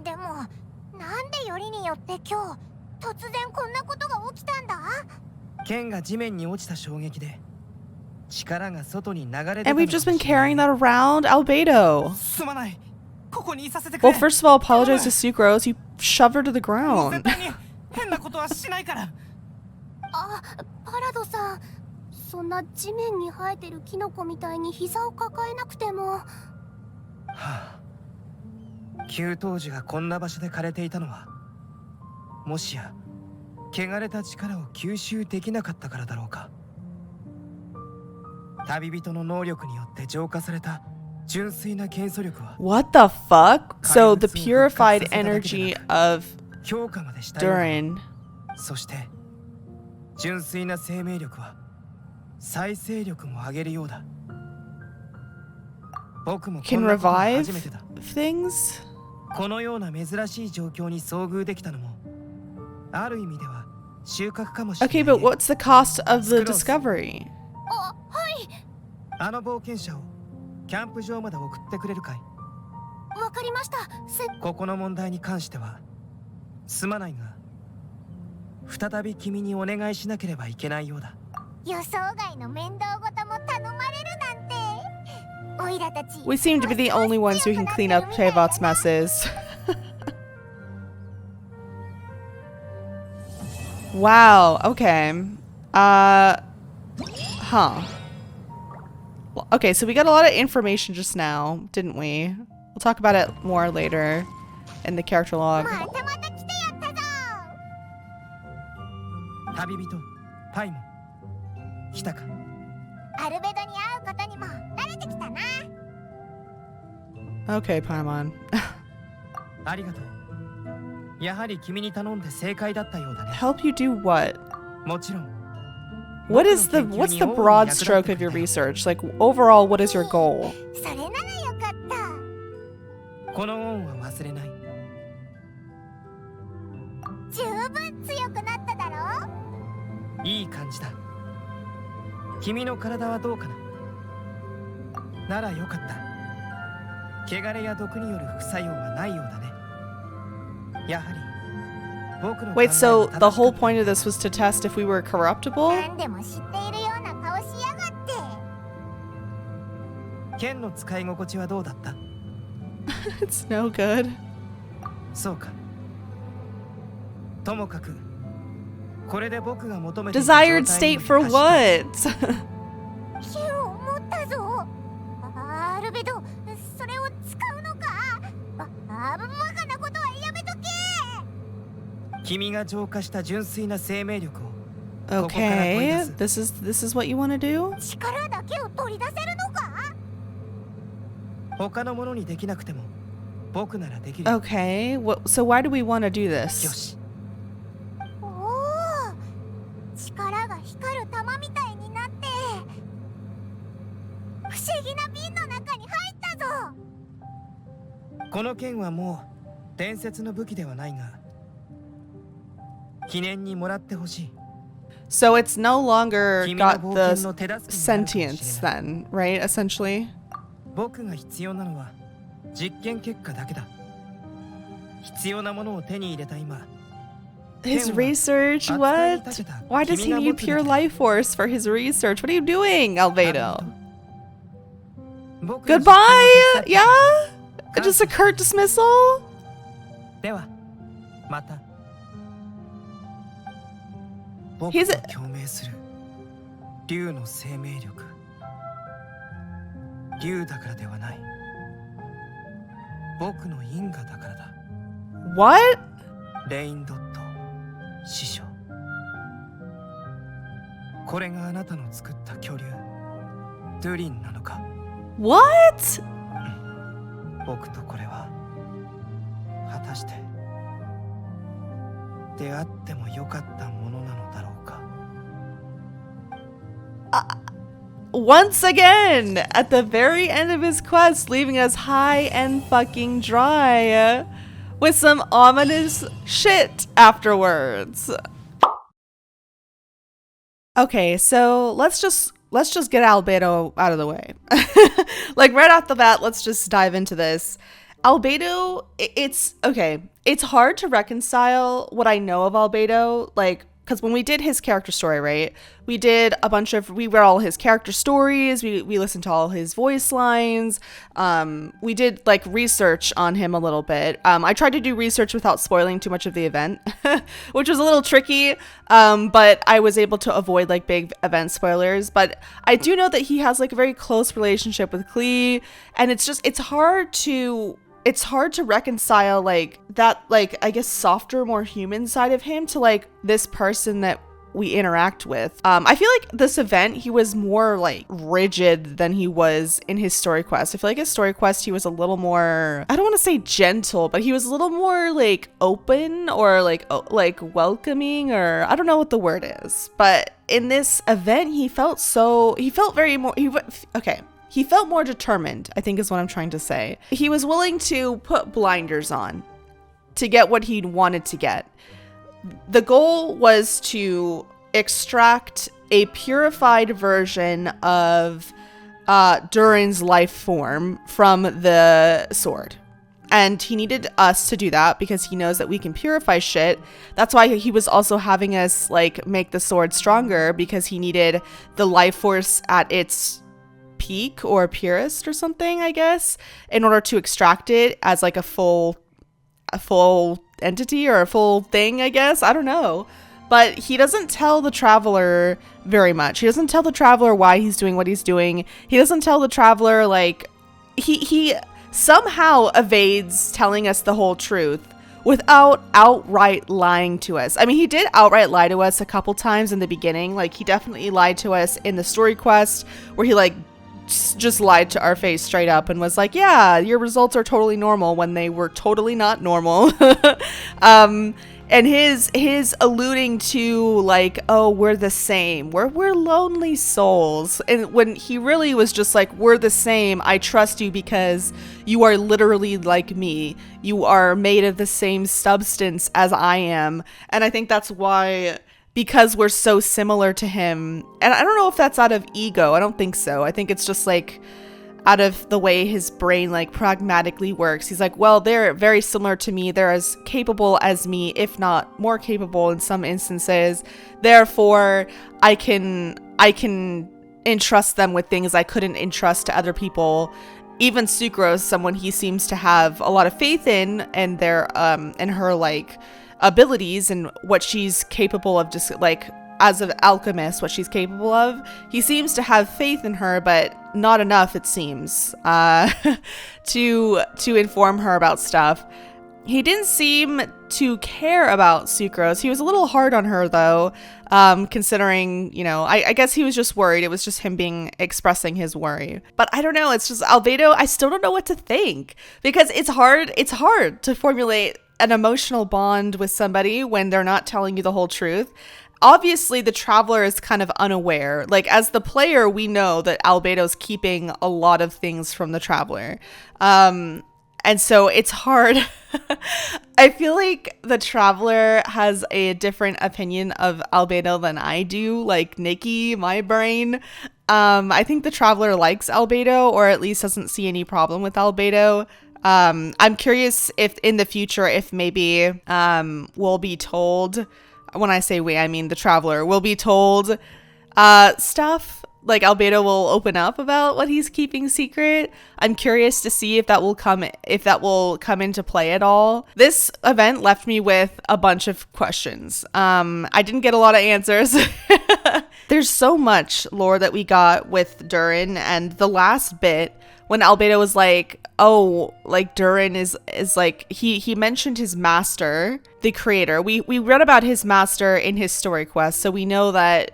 でもなんでよりによって今日突然こんなことが起きたんだ？剣が地面に落ちた衝撃で力が外に流れ出た And の we've かも just been しれない carrying that around Albedo. すまない。ここにいさせてくれ。 Well, first of all, apologize to Sucrose. You shoved her to the もう絶 ground. 対に変なことはしないから。あ、パラドさん、そんな地面に生えてるキノコみたいに膝を抱えなくても。はあ、給湯時がこんな場所で枯れていたのはもしや汚れた力を吸収できなかったからだろうか。旅人の能力によって浄化された純粋な元素力は What the fuck? So the purified energy of 強化までしたようだ。 Durin そして純粋な生命力は再生力も上げるようだ。僕もこ can んなことは revive 初めてだ。 things? このような珍しい状況に遭遇できたのもある意味では収穫かもしれない Okay, but ね。 what's the cost of the Sucrose. discovery? あ、はい、あの冒険者をキャンプ場まで送ってくれるかい？わかりました。ここの問題に関してはすまないが再び君にお願いしなければいけないようだ。予想外の面倒ごとも頼まれるなんて。オイラたち We seem to be the only ones who can clean up Pevot's messes. Wow, okay. Huh. Well, okay, so we got a lot of information just now, didn't we? We'll talk about it more later in the character log. またまた来てやったぞ。旅人パイも来たか？アルベドに会うことにも慣れてきたな。 Okay, Paimon. ありがとう。やはり君に頼んで正解だったようだね。 Help you do what? もちろん。 What's the broad stroke of your research? Like overall, what is your goal? それならよかった。この恩は忘れない。十分強くなっただろう。いい感じだ。君の体はどうかな？ならよかった。汚れや毒による副作用はないようだね。やはり僕の考え Wait, は so 正しかった the whole point of this was to test if we were corruptible? 何でも知っているような顔しやがって。剣の使い心地はどうだった？ It's no good. そうか。ともかくこれで僕が求めていた状 Desired 態に state for 達した what? 火を持ったぞ。アルベド、それを使うのか。バカなことはやめとけ。君が浄化した純粋な生命力を Okay, this is what you want to do? 力だけを取り出せるのか。他のものにできなくても僕ならできる。 Okay, so why do we want to do よ this? し。おお、力が光る玉みたいになって不思議な瓶の中に入ったぞ。この剣はもう伝説の武器ではないが記念にもらってほしい。 So it's no longer 君の got 冒 the 険の手助けになるかもしれ sentience ない。 then, right? Essentially. 僕が必要なのは実験結果だけだ。必要なものを手に入れた今、 His research? What? Why does he need pure life force for his research? What are you doing, Albedo? 僕の実験を Goodbye? 手伝って Yeah? Just a curt dismissal? ではまた。僕 He's が a- 共鳴する竜の生命力。竜だからではない。僕の因果だからだ。 What? レインドット師匠。これがあなたの作った恐竜ドゥリンなのか。 What? 僕とこれは果たして出会ってもよかったものなのだろうか。 Once again, at the very end of his quest, leaving us high and fucking dry with some ominous shit afterwards. Okay, so let's just get Albedo out of the way. Like right off the bat, let's just dive into this. Albedo, it's okay. It's hard to reconcile what I know of Albedo, like, because when we did his character story, right, we read all his character stories, we listened to all his voice lines, we did like research on him a little bit. I tried to do research without spoiling too much of the event, which was a little tricky, but I was able to avoid like big event spoilers. But I do know that he has like a very close relationship with Klee, and it's hard to reconcile like that, like I guess softer, more human side of him to like this person that we interact with. I feel like this event he was more like rigid than he was in his story quest. I feel like his story quest he was a little more, I don't want to say gentle, but he was a little more like open or like welcoming, or I don't know what the word is. But in this event he felt more determined, I think is what I'm trying to say. He was willing to put blinders on to get what he wanted to get. The goal was to extract a purified version of Durin's life form from the sword. And he needed us to do that because he knows that we can purify shit. That's why he was also having us like make the sword stronger, because he needed the life force at its peak or purest or something, I guess, in order to extract it as like a full entity or a full thing, I guess. I don't know. But he doesn't tell the traveler very much. He doesn't tell the traveler why he's doing what he's doing. He doesn't tell the traveler, like, he somehow evades telling us the whole truth without outright lying to us. I mean, he did outright lie to us a couple times in the beginning. Like, he definitely lied to us in the story quest where he like just lied to our face straight up and was like, yeah, your results are totally normal, when they were totally not normal. And his alluding to like, oh, we're the same, we're lonely souls, and when he really was just like, we're the same, I trust you because you are literally like me, you are made of the same substance as I am. And I think that's why, because we're so similar to him, and I don't know if that's out of ego, I don't think so, I think it's just like out of the way his brain like pragmatically works. He's like, well, they're very similar to me, they're as capable as me, if not more capable in some instances, therefore I can entrust them with things I couldn't entrust to other people. Even Sucrose, someone he seems to have a lot of faith in, and their and her like abilities and what she's capable of, just like as an alchemist, what she's capable of. He seems to have faith in her, but not enough, it seems, to inform her about stuff. He didn't seem to care about Sucrose. He was a little hard on her, though, considering, you know, I guess he was just worried. It was just him expressing his worry. But I don't know. It's just Albedo. I still don't know what to think, because it's hard to formulate an emotional bond with somebody when they're not telling you the whole truth. Obviously, the Traveler is kind of unaware. Like, as the player, we know that Albedo's keeping a lot of things from the Traveler. And so it's hard. I feel like the Traveler has a different opinion of Albedo than I do, like Nikki, my brain. I think the Traveler likes Albedo, or at least doesn't see any problem with Albedo. I'm curious if in the future, if maybe we'll be told, when I say we, I mean the Traveler will be told stuff. Like, Albedo will open up about what he's keeping secret. I'm curious to see if that will come into play at all. This event left me with a bunch of questions. I didn't get a lot of answers. There's so much lore that we got with Durin, and the last bit when Albedo was like, oh, like Durin is like, he mentioned his master, the creator. We read about his master in his story quest, so we know that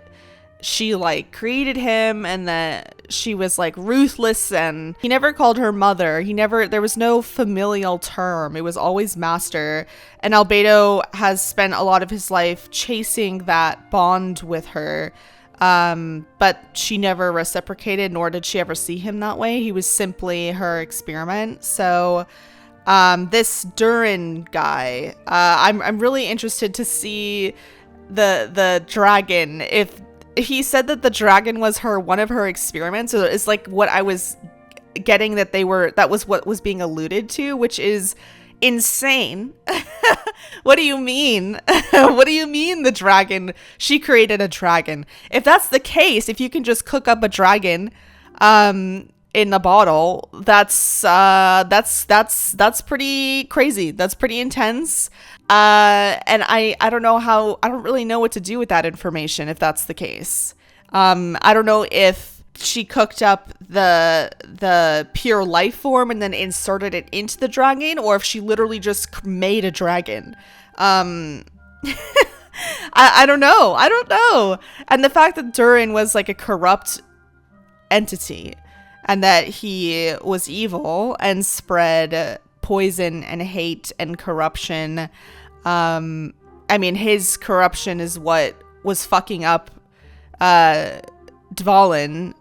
she like created him and that she was like ruthless, and he never called her mother. There was no familial term. It was always master. And Albedo has spent a lot of his life chasing that bond with her. But she never reciprocated, nor did she ever see him that way. He was simply her experiment. So this Durin guy, I'm really interested to see the dragon. If he said that the dragon was one of her experiments, so it's like what I was getting, that was what was being alluded to, which is insane. What do you mean? What do you mean the dragon? She created a dragon. If that's the case, if you can just cook up a dragon in a bottle, that's pretty crazy. That's pretty intense. And I don't really know what to do with that information if that's the case. I don't know if she cooked up the pure life form and then inserted it into the dragon, or if she literally just made a dragon. I don't know. And the fact that Durin was like a corrupt entity, and that he was evil and spread poison and hate and corruption. I mean, his corruption is what was fucking up Dvalin.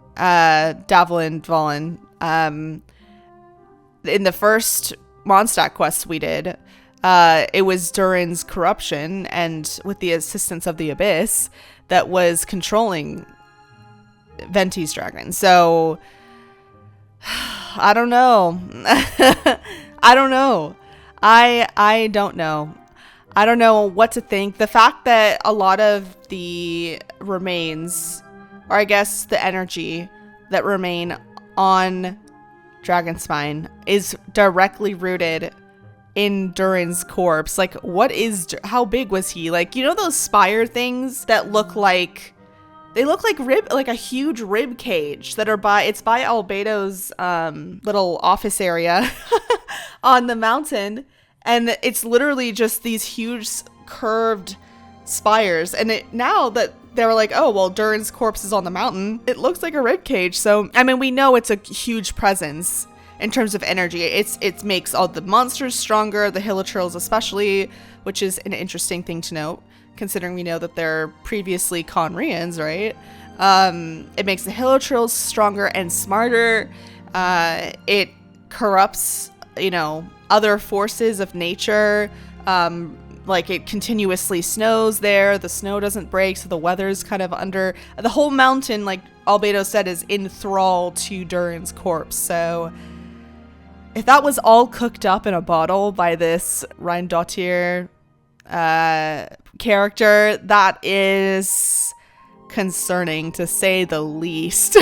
In the first Mondstadt quest we did, it was Durin's corruption, and with the assistance of the Abyss, that was controlling Venti's dragon. So I don't know. I don't know. I don't know. I don't know what to think. The fact that a lot of the remains, or I guess the energy that remain on Dragonspine, is directly rooted in Durin's corpse. Like, how big was he? Like, you know those Spire things that look like, they look like a huge rib cage that are by Albedo's little office area on the mountain, and it's literally just these huge curved spires. And now that they were like, oh well, Durin's corpse is on the mountain, it looks like a rib cage. So I mean, we know it's a huge presence in terms of energy. It makes all the monsters stronger, the Hilichurls especially, which is an interesting thing to note, considering we know that they're previously Conrians, right? It makes the Hilichurls stronger and smarter. It corrupts, other forces of nature. Like, it continuously snows there. The snow doesn't break, so the weather's kind of under. The whole mountain, like Albedo said, is in thrall to Durin's corpse. So if that was all cooked up in a bottle by this Rhindottir character, that is concerning, to say the least.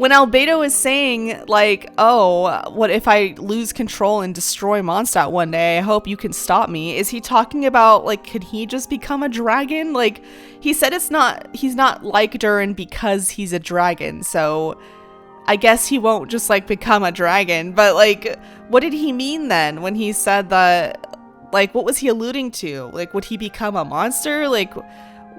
when Albedo is saying like, oh, what if I lose control and destroy Mondstadt one day? I hope you can stop me. Is he talking about like, could he just become a dragon? Like, he said he's not like Durin because he's a dragon. So I guess he won't just like become a dragon. But like, what did he mean then when he said that? Like, what was he alluding to? Like, would he become a monster? Like,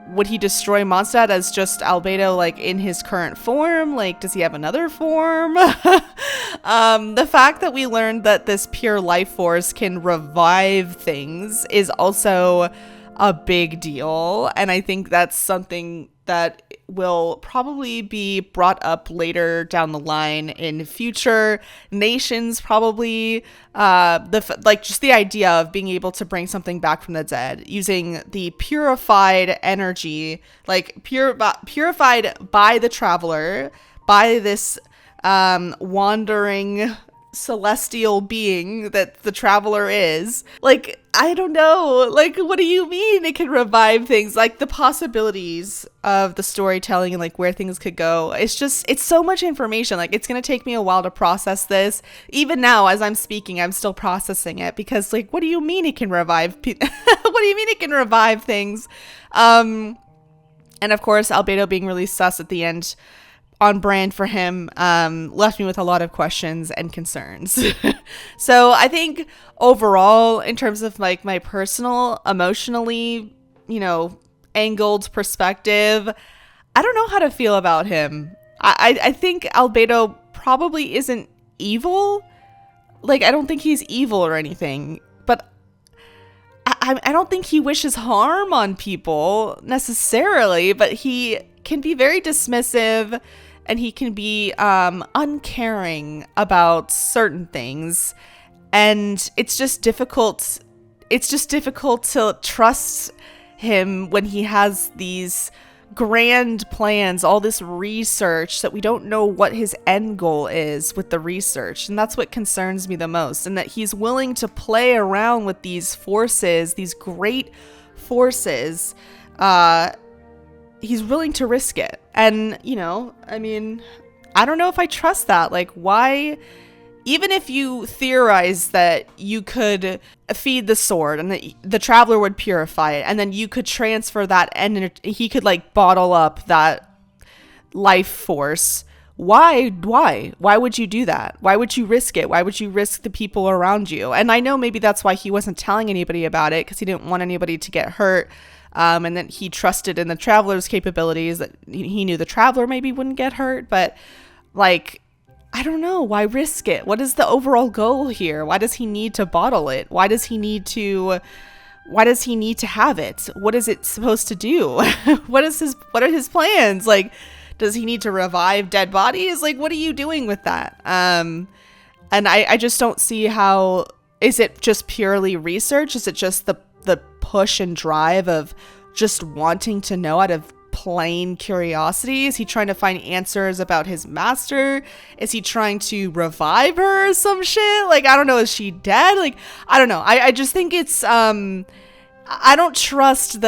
would he destroy Mondstadt as just Albedo, like, in his current form? Like, does he have another form? The fact that we learned that this pure life force can revive things is also a big deal. And I think that's something that will probably be brought up later down the line in future nations, probably. Just the idea of being able to bring something back from the dead using the purified energy, like purified by the traveler, by this wandering celestial being that the traveler is. Like, I don't know, like, what do you mean it can revive things? Like, the possibilities of the storytelling and like where things could go, it's so much information. Like, it's gonna take me a while to process this. Even now as I'm speaking, I'm still processing it, because like, what do you mean it can revive what do you mean it can revive things? And of course Albedo being really sus at the end, on brand for him, left me with a lot of questions and concerns. So I think overall, in terms of like my personal, emotionally, angled perspective, I don't know how to feel about him. I think Albedo probably isn't evil. Like, I don't think he's evil or anything, but I don't think he wishes harm on people necessarily, but he can be very dismissive and he can be uncaring about certain things, and it's just difficult to trust him when he has these grand plans, all this research that we don't know what his end goal is with the research. And that's what concerns me the most, and that he's willing to play around with these forces, these great forces. He's willing to risk it. And, I mean, I don't know if I trust that. Like, why, even if you theorize that you could feed the sword and the traveler would purify it, and then you could transfer that and he could like bottle up that life force, why would you do that? Why would you risk it? Why would you risk the people around you? And I know maybe that's why he wasn't telling anybody about it, because he didn't want anybody to get hurt. And that he trusted in the traveler's capabilities, that he knew the traveler maybe wouldn't get hurt. But like, I don't know, why risk it? What is the overall goal here? Why does he need to bottle it? Why does he need to have it? What is it supposed to do? What are his plans? Like, does he need to revive dead bodies? Like, what are you doing with that? And I just don't see how. Is it just purely research? Is it just the push and drive of just wanting to know out of plain curiosity? Is he trying to find answers about his master? Is he trying to revive her or some shit? Like, I don't know. Is she dead? Like, I don't know. I just think it's, I don't trust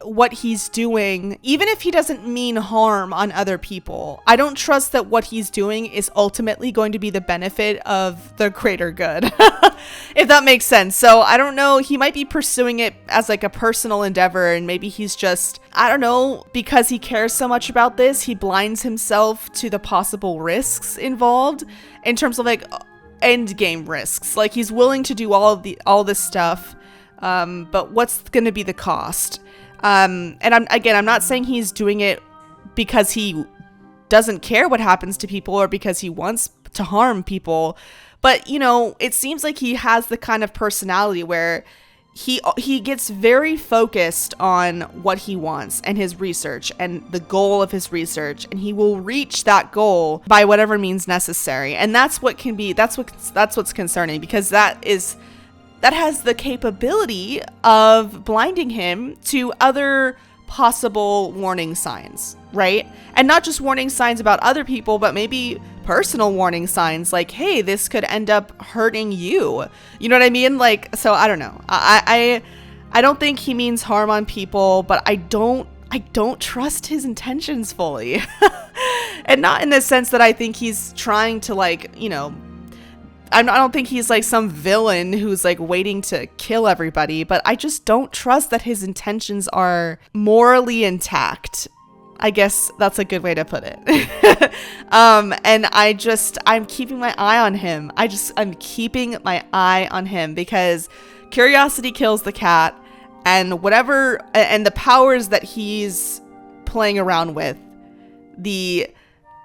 what he's doing, even if he doesn't mean harm on other people. I don't trust that what he's doing is ultimately going to be the benefit of the greater good, if that makes sense. So I don't know, he might be pursuing it as like a personal endeavor, and maybe he's just, I don't know, because he cares so much about this, he blinds himself to the possible risks involved in terms of like end game risks. Like, he's willing to do all this stuff, but what's going to be the cost? And I'm not saying he's doing it because he doesn't care what happens to people or because he wants to harm people, but it seems like he has the kind of personality where he gets very focused on what he wants and his research and the goal of his research, and he will reach that goal by whatever means necessary. And that's what's concerning, because that has the capability of blinding him to other possible warning signs, right? And not just warning signs about other people, but maybe personal warning signs like, hey, this could end up hurting you. You know what I mean? Like, so I don't know. I don't think he means harm on people, but I don't trust his intentions fully. And not in the sense that I think he's trying to, like, you know, I don't think he's like some villain who's like waiting to kill everybody, but I just don't trust that his intentions are morally intact. I guess that's a good way to put it. And I'm keeping my eye on him. I'm keeping my eye on him because curiosity kills the cat, and whatever, and the powers that he's playing around with, the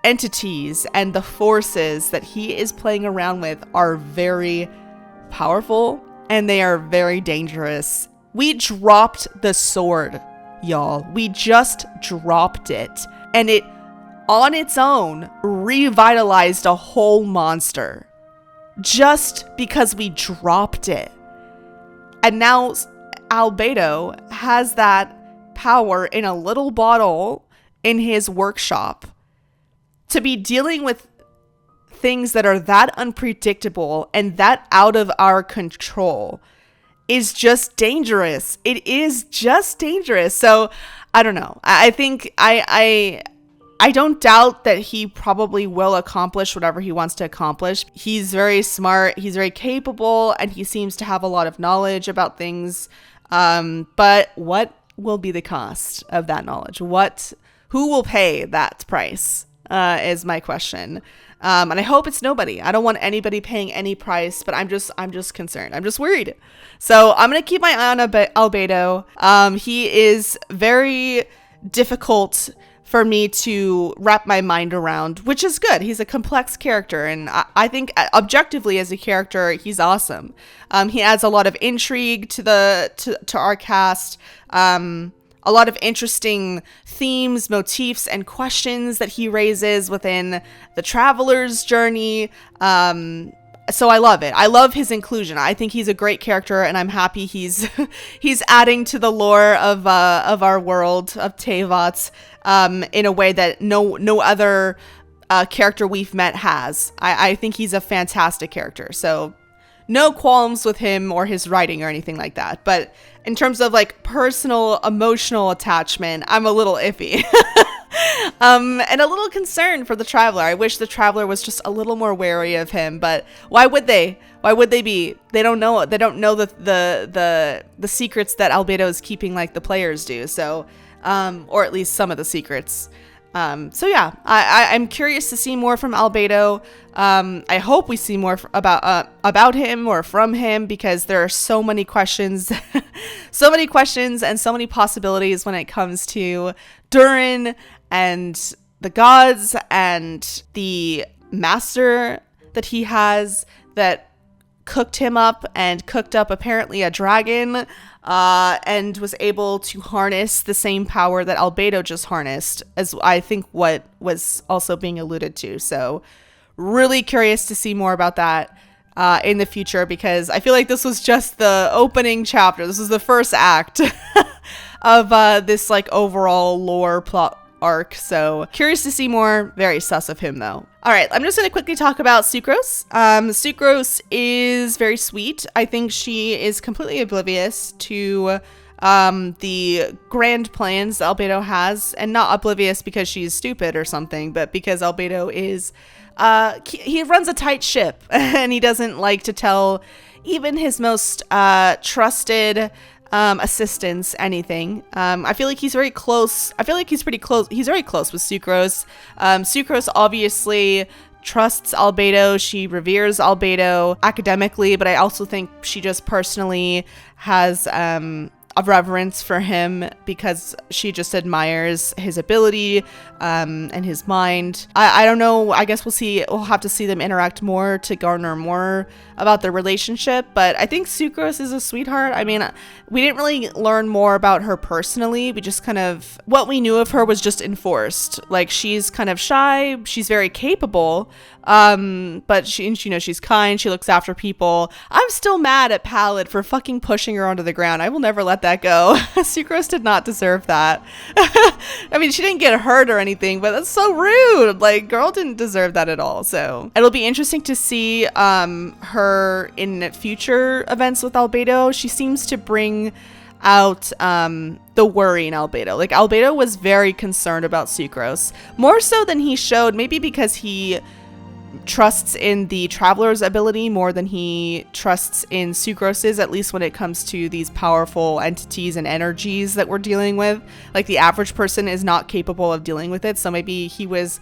entities and the forces that he is playing around with are very powerful, and they are very dangerous. We dropped the sword, y'all. We just dropped it, and it on its own revitalized a whole monster just because we dropped it. And now Albedo has that power in a little bottle in his workshop. To be dealing with things that are that unpredictable and that out of our control is just dangerous. It is just dangerous. So I don't know. I think I don't doubt that he probably will accomplish whatever he wants to accomplish. He's very smart. He's very capable, and he seems to have a lot of knowledge about things. But what will be the cost of that knowledge? Who will pay that price? Is my question. And I hope it's nobody. I don't want anybody paying any price, but I'm just concerned. I'm just worried. So I'm going to keep my eye on Albedo. He is very difficult for me to wrap my mind around, which is good. He's a complex character, and I think objectively as a character, he's awesome. He adds a lot of intrigue to our cast. A lot of interesting themes, motifs, and questions that he raises within the traveler's journey. So I love it. I love his inclusion. I think he's a great character, and I'm happy he's adding to the lore of our world of Teyvat in a way that no other character we've met has. I think he's a fantastic character. So no qualms with him or his writing or anything like that. But in terms of like personal emotional attachment, I'm a little iffy. And a little concerned for the Traveler. I wish the Traveler was just a little more wary of him, but why would they? Why would they be? They don't know it. They don't know the secrets that Albedo is keeping like the players do. So, or at least some of the secrets. So yeah, I'm curious to see more from Albedo. I hope we see more about him or from him, because there are so many questions, so many questions and so many possibilities when it comes to Durin and the gods and the master that he has that cooked him up and cooked up apparently a dragon, and was able to harness the same power that Albedo just harnessed, as I think what was also being alluded to. So really curious to see more about that in the future, because I feel like this was just the opening chapter. This was the first act of this like overall lore plot arc. So curious to see more. Very sus of him though. All right, I'm just going to quickly talk about Sucrose. Sucrose is very sweet. I think she is completely oblivious to the grand plans Albedo has, and not oblivious because she's stupid or something, but because Albedo is he runs a tight ship and he doesn't like to tell even his most trusted assistants anything. I feel like he's very close. I feel like he's pretty close. He's very close with Sucrose. Sucrose obviously trusts Albedo. She reveres Albedo academically, but I also think she just personally has a reverence for him because she just admires his ability and his mind. I don't know. I guess we'll have to see them interact more to garner more about their relationship, but I think Sucrose is a sweetheart. I mean, we didn't really learn more about her personally. We just kind of, what we knew of her was just enforced. Like, she's kind of shy, she's very capable, but she's kind, she looks after people. I'm still mad at Pallid for fucking pushing her onto the ground. I will never let that go. Sucrose did not deserve that. I mean, she didn't get hurt or anything, but that's so rude. Like, girl didn't deserve that at all. So it'll be interesting to see her in future events with Albedo. She seems to bring out the worry in Albedo. Like, Albedo was very concerned about Sucrose, more so than he showed, maybe because he trusts in the Traveler's ability more than he trusts in Sucrose's, at least when it comes to these powerful entities and energies that we're dealing with. Like, the average person is not capable of dealing with it, so maybe he was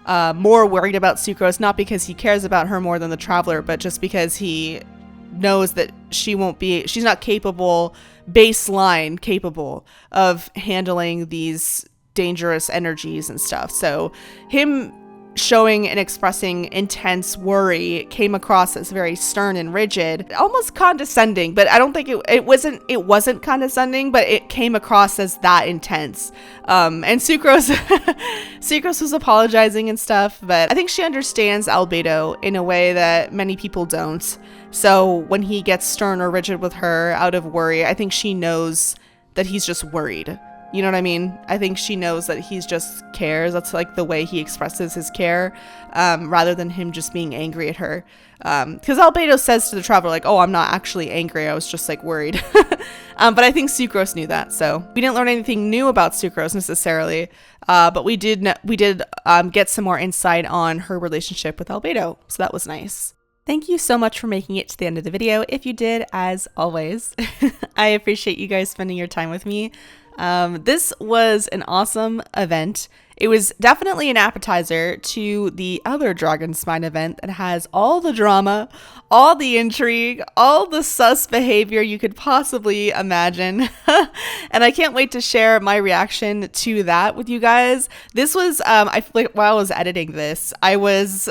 more worried about Sucrose, not because he cares about her more than the Traveler, but just because he knows that she's not capable, baseline capable of handling these dangerous energies and stuff. So him showing and expressing intense worry came across as very stern and rigid, almost condescending, but I don't think it wasn't condescending, but it came across as that intense. And Sucrose Sucrose was apologizing and stuff, but I think she understands Albedo in a way that many people don't. So when he gets stern or rigid with her out of worry, I think she knows that he's just worried. You know what I mean? I think she knows that he's just cares. That's like the way he expresses his care, rather than him just being angry at her. Because Albedo says to the Traveler, like, oh, I'm not actually angry. I was just like worried. But I think Sucrose knew that. So we didn't learn anything new about Sucrose necessarily. But we did get some more insight on her relationship with Albedo. So that was nice. Thank you so much for making it to the end of the video. If you did, as always, I appreciate you guys spending your time with me. This was an awesome event. It was definitely an appetizer to the other Dragon Spine event that has all the drama, all the intrigue, all the sus behavior you could possibly imagine. And I can't wait to share my reaction to that with you guys. This was, I feel like while I was editing this, I was,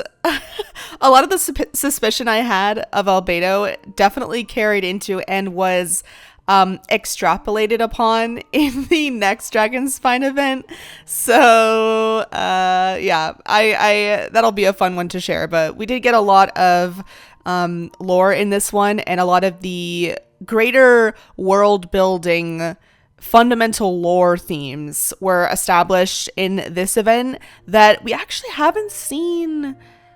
a lot of the suspicion I had of Albedo definitely carried into and was extrapolated upon in the next Dragon Spine event. So yeah, I that'll be a fun one to share. But we did get a lot of lore in this one, and a lot of the greater world building fundamental lore themes were established in this event that we actually haven't seen.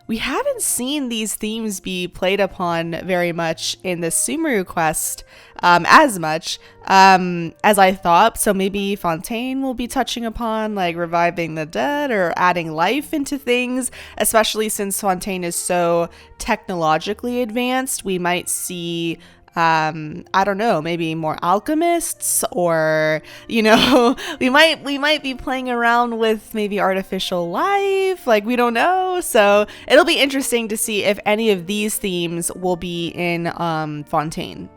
We haven't seen these themes be played upon very much in the Sumeru quest, as much as I thought. So maybe Fontaine will be touching upon like reviving the dead or adding life into things, especially since Fontaine is so technologically advanced. We might see I don't know, maybe more alchemists, or, you know, we might be playing around with maybe artificial life, like, we don't know. So it'll be interesting to see if any of these themes will be in Fontaine,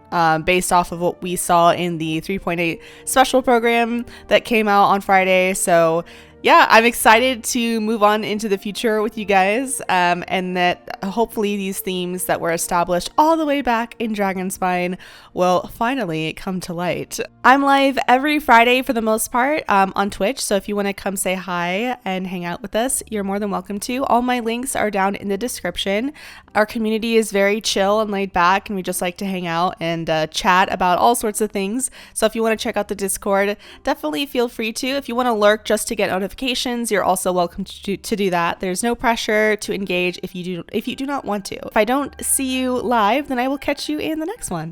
based off of what we saw in the 3.8 special program that came out on Friday. So yeah, I'm excited to move on into the future with you guys, and that hopefully these themes that were established all the way back in Dragon Spine will finally come to light. I'm live every Friday for the most part on Twitch, so if you want to come say hi and hang out with us, you're more than welcome to. All my links are down in the description. Our community is very chill and laid back, and we just like to hang out and chat about all sorts of things. So if you want to check out the Discord, definitely feel free to. If you want to lurk just to get notifications, you're also welcome to do that. There's no pressure to engage if you do not want to. If I don't see you live, then I will catch you in the next one.